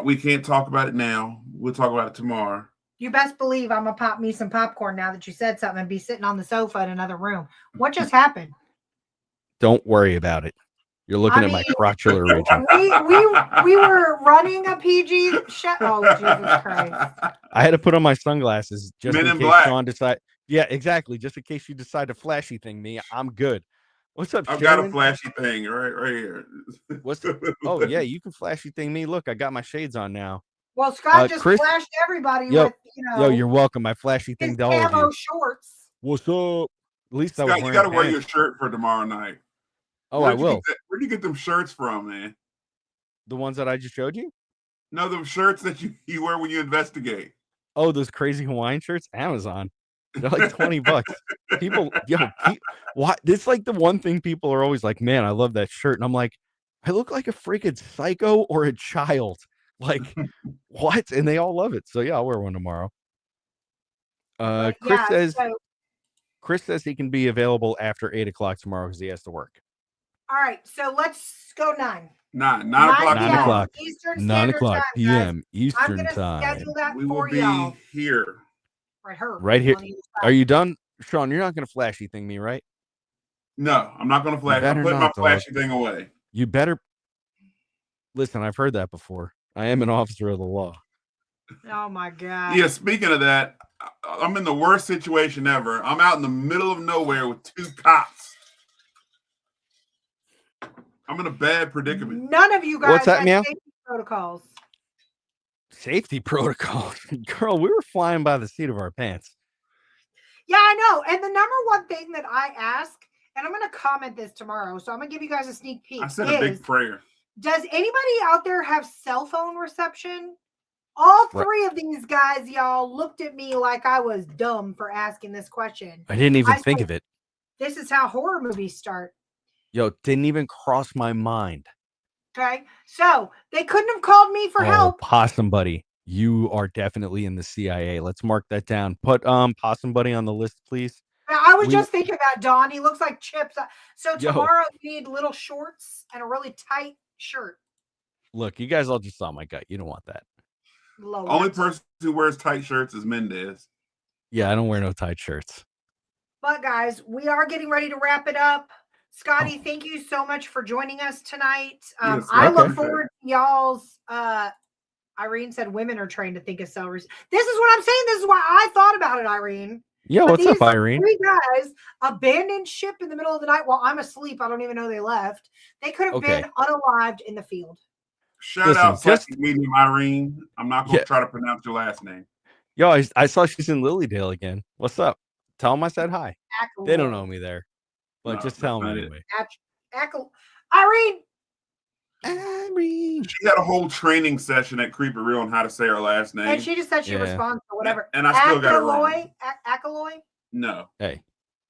We can't talk about it now. We'll talk about it tomorrow. You best believe I'm gonna pop me some popcorn now that you said something and be sitting on the sofa in another room. What just happened? Don't worry about it. You're looking at my crotchular region. We were running a PG show. Oh, Jesus Christ. I had to put on my sunglasses just in case Sean decide. Yeah, exactly. Just in case you decide to flashy thing me, I'm good. What's up, I've Sharon? got a flashy thing right here. What's oh yeah, you can flashy thing me. Look, I got my shades on now. Well, Scott just Chris, flashed everybody with, Yo, you're welcome. My flashy thing to all of you. Shorts. What's up? At least Scott, I was wearing you got to wear pants. your shirt for tomorrow night. Oh, I will. Where'd you get them shirts from, man? The ones that I just showed you? No, them shirts that you wear when you investigate. Oh, those crazy Hawaiian shirts? Amazon. They're like $20. People, what? It's like the one thing people are always like, man, I love that shirt. And I'm like, I look like a freaking psycho or a child. Like, what? And they all love it. So yeah, I'll wear one tomorrow. Chris says he can be available after 8:00 tomorrow because he has to work. All right, so let's go 9. 9 o'clock. Eastern 9 o'clock time, p.m. Eastern I'm time. Schedule that we for will be y'all. here. Right here. Are you done, Sean? You're not going to flashy thing me, right? No, I'm not going to flash. I'm putting my flashy thing away. You better. Listen, I've heard that before. I am an officer of the law. Oh my God. Yeah, speaking of that, I'm in the worst situation ever. I'm out in the middle of nowhere with 2 cops. I'm in a bad predicament. None of you guys What's that, have safety protocols. Safety protocols. Girl, we were flying by the seat of our pants. Yeah, I know. And the number one thing that I ask, and I'm going to comment this tomorrow, so I'm going to give you guys a sneak peek. I said a big prayer. Does anybody out there have cell phone reception? All 3 of these guys, y'all, looked at me like I was dumb for asking this question. I didn't even think of it. This is how horror movies start. Yo, didn't even cross my mind. Okay, so they couldn't have called me for help. Possum Buddy, you are definitely in the CIA. Let's mark that down. Put Possum Buddy on the list, please. I was just thinking about Don. He looks like Chips. So tomorrow we need little shorts and a really tight shirt. Look, you guys all just saw my gut. You don't want that. Only person who wears tight shirts is Mendez. Yeah, I don't wear no tight shirts. But guys, we are getting ready to wrap it up. Scotty, thank you so much for joining us tonight. I look forward to y'all's. Irene said women are trained to think of celery. This is what I'm saying. This is why I thought about it, Irene. Yeah, what's up, Irene? 3 guys abandoned ship in the middle of the night while I'm asleep. I don't even know they left. They could have been unalived in the field. Shout out, medium Irene. I'm not going to try to pronounce your last name. Yo, I saw she's in Lilydale again. What's up? Tell them I said hi. They don't know me there. But just tell them anyway. Irene. She had a whole training session at Creepy Real on how to say her last name. And she just said she responds to whatever. And I still got it wrong. Acoloy? No. Hey.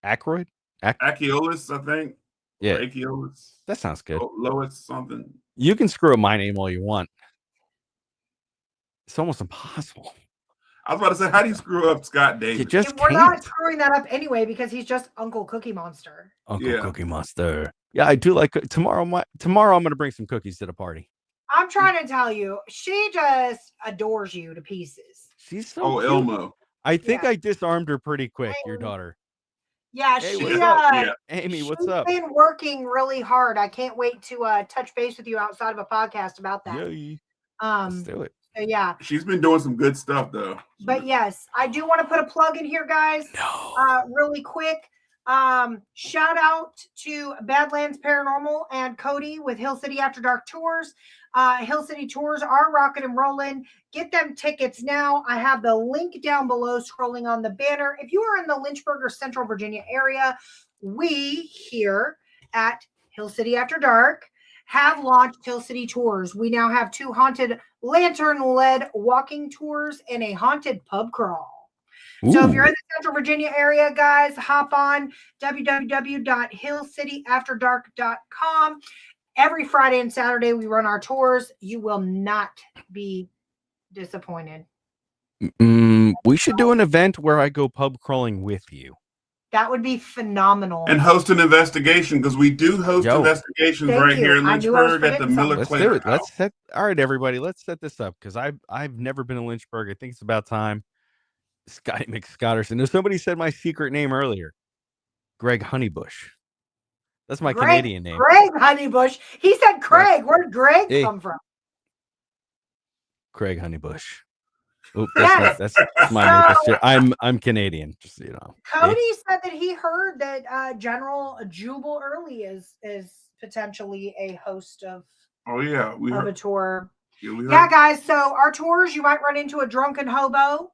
Ackroyd? Acheolus, I think. Yeah. Acheolus. That sounds good. Lois something. You can screw up my name all you want. It's almost impossible. I was about to say, how do you screw up Scott Davis? We're not screwing that up anyway because he's just Uncle Cookie Monster. Uncle Cookie Monster. Yeah, I do like tomorrow. Tomorrow I'm going to bring some cookies to the party. I'm trying to tell you, she just adores you to pieces. She's so cute. Elmo. I think I disarmed her pretty quick, your daughter. Yeah, Amy, what's up? She's been working really hard. I can't wait to touch base with you outside of a podcast about that. Let's do it. So yeah, she's been doing some good stuff though. But yes, I do want to put a plug in here, guys. Really quick. Shout out to Badlands Paranormal and Cody with Hill City After Dark Tours. Hill City Tours are rocking and rolling. Get them tickets now. I have the link down below scrolling on the banner. If you are in the Lynchburg or Central Virginia area, we here at Hill City After Dark have launched Hill City Tours. We now have 2 haunted lantern-led walking tours and a haunted pub crawl. Ooh. So if you're in the Central Virginia area, guys, hop on www.hillcityafterdark.com. Every Friday and Saturday, we run our tours. You will not be disappointed. We should do an event where I go pub crawling with you. That would be phenomenal. And host an investigation because we do host investigations here in Lynchburg at the Miller Clay. Let's set. All right, everybody, let's set this up because I've never been in Lynchburg. I think it's about time. Scotty McScotterson. There's somebody said my secret name earlier. Greg Honeybush. That's my Canadian name. Greg Honeybush. He said Craig. Where'd Greg come from? Craig Honeybush. Oop, that's my maple syrup. I'm Canadian, just so you know. Cody said that he heard that General Jubal Early is potentially a host of. Oh yeah, we of heard a tour. Yeah, guys. So our tours, you might run into a drunken hobo.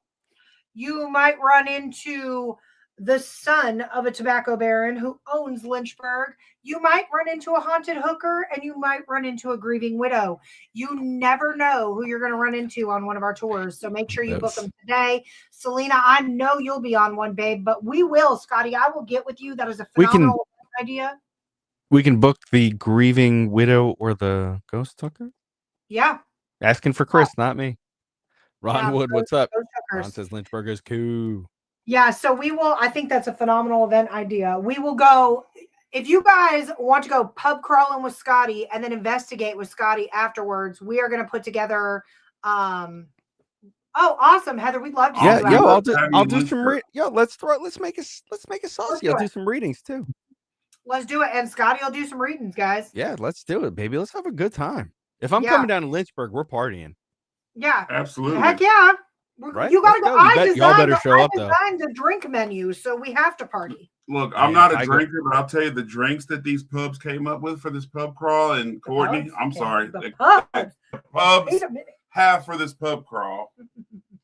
You might run into the son of a tobacco baron who owns Lynchburg. You might run into a haunted hooker, and you might run into a grieving widow. You never know who you're going to run into on one of our tours. So make sure you book them today. Selena, I know you'll be on one, babe, but we will. Scotty, I will get with you. That is a phenomenal idea. We can book the grieving widow or the ghost hooker. Yeah. Asking for Chris, not me. Ron Wood, ghost, what's up? Ron says Lynchburg is cool. Yeah, so we will. I think that's a phenomenal event idea. We will go. If you guys want to go pub crawling with Scotty and then investigate with Scotty afterwards, we are going to put together. Oh, awesome, Heather! We'd love to. Yeah, I'll do some. Let's make a saucy. I'll do some readings too. Let's do it, and Scotty will do some readings, guys. Yeah, let's do it, baby. Let's have a good time. If I'm coming down to Lynchburg, we're partying. Yeah, absolutely. Heck yeah! Right? You gotta go. Y'all better show up though. I designed the drink menu, so we have to party. Look, I'm not a drinker, but I'll tell you the drinks that these pubs came up with for this pub crawl. And Courtney, I'm sorry, the pubs have for this pub crawl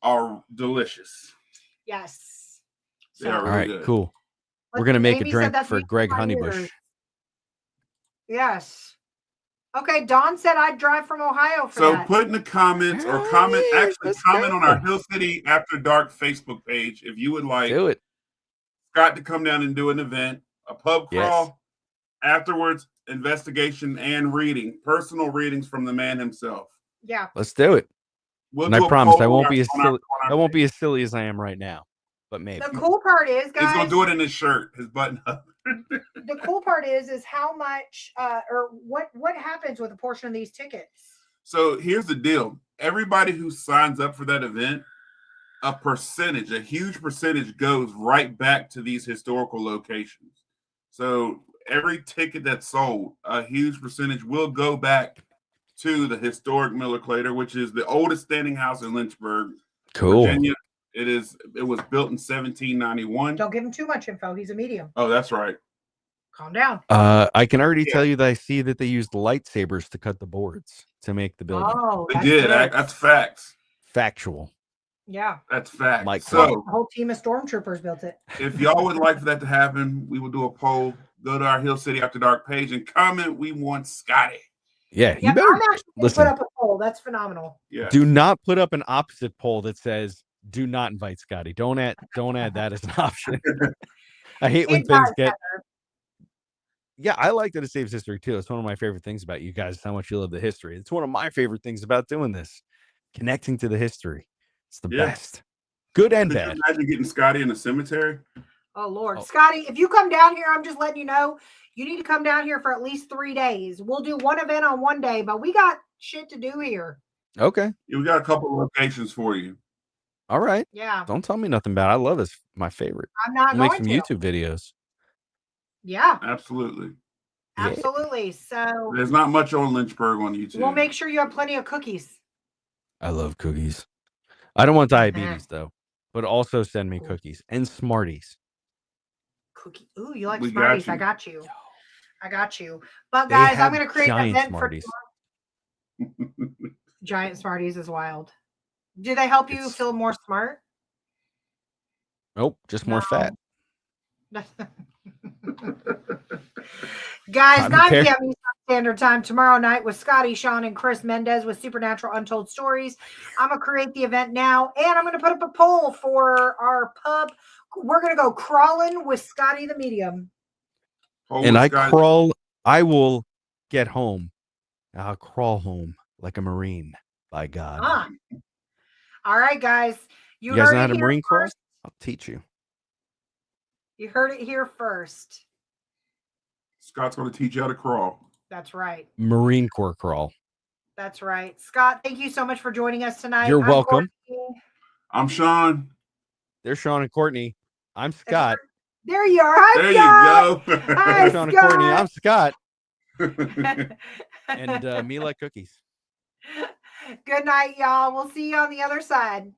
are delicious. Yes. They are really all right, good. Cool. We're gonna make a drink for Greg Honeybush. Yes. Okay, Dawn said I'd drive from Ohio for that. So put in the comments or comment on our Hill City After Dark Facebook page if you would like Scott to come down and do an event, a pub crawl, afterwards, investigation and reading, personal readings from the man himself. Yeah. Let's do it. And I promise I won't be as silly as I am right now. But maybe. The cool part is, guys. He's gonna do it in his shirt, his button up. The cool part is how much or what happens with a portion of these tickets. So here's the deal: everybody who signs up for that event, a huge percentage goes right back to these historical locations. So every ticket that's sold, a huge percentage will go back to the historic Miller Clater, which is the oldest standing house in Lynchburg, Virginia. It was built in 1791. Don't give him too much info. He's a medium. Oh, that's right. Calm down. I can already tell you that I see that they used lightsabers to cut the boards to make the building. Oh, they did. That's facts. Factual. Yeah. That's fact. So the whole team of stormtroopers built it. If y'all would like for that to happen, we will do a poll. Go to our Hill City After Dark page and comment. We want Scotty. Yeah, you better listen. Put up a poll. That's phenomenal. Yeah. Do not put up an opposite poll that says do not invite Scotty. Don't add that as an option. I hate when things get. Yeah, I like that it saves history too. It's one of my favorite things about you guys, how much you love the history. It's one of my favorite things about doing this, connecting to the history. It's the best, good and bad. Could you imagine getting Scotty in the cemetery? Oh Lord, Scotty, if you come down here, I'm just letting you know, you need to come down here for at least 3 days. We'll do one event on one day, but we got shit to do here. Okay, we got a couple of locations for you. All right. Yeah. Don't tell me nothing about it. I love this. My favorite. I'm not we'll going make some YouTube videos. Yeah. Absolutely. Absolutely. So there's not much on Lynchburg on YouTube. We'll make sure you have plenty of cookies. I love cookies. I don't want diabetes though, but also send me cookies and Smarties. Cookie. Ooh, you like Smarties? I got you. But guys, I'm going to create an event Smarties. For Giant Smarties is wild. Do they help you feel more smart? Nope, just more fat. Guys, 9 p.m. Eastern Standard Time tomorrow night with Scotty, Sean, and Chris Mendez with Supernatural Untold Stories. I'm going to create the event now, and I'm going to put up a poll for our pub. We're going to go crawling with Scotty the Medium. And I will get home. I'll crawl home like a Marine, by God. All right, guys. You guys know how to Marine crawl? I'll teach you. You heard it here first. Scott's going to teach you how to crawl. That's right. Marine Corps crawl. That's right. Scott, thank you so much for joining us tonight. You're welcome. I'm Sean. There's Sean and Courtney. I'm Scott. There you are. Hi, there Scott. You go. Hi, Sean Scott. And Courtney. I'm Scott. And me like cookies. Good night, y'all. We'll see you on the other side.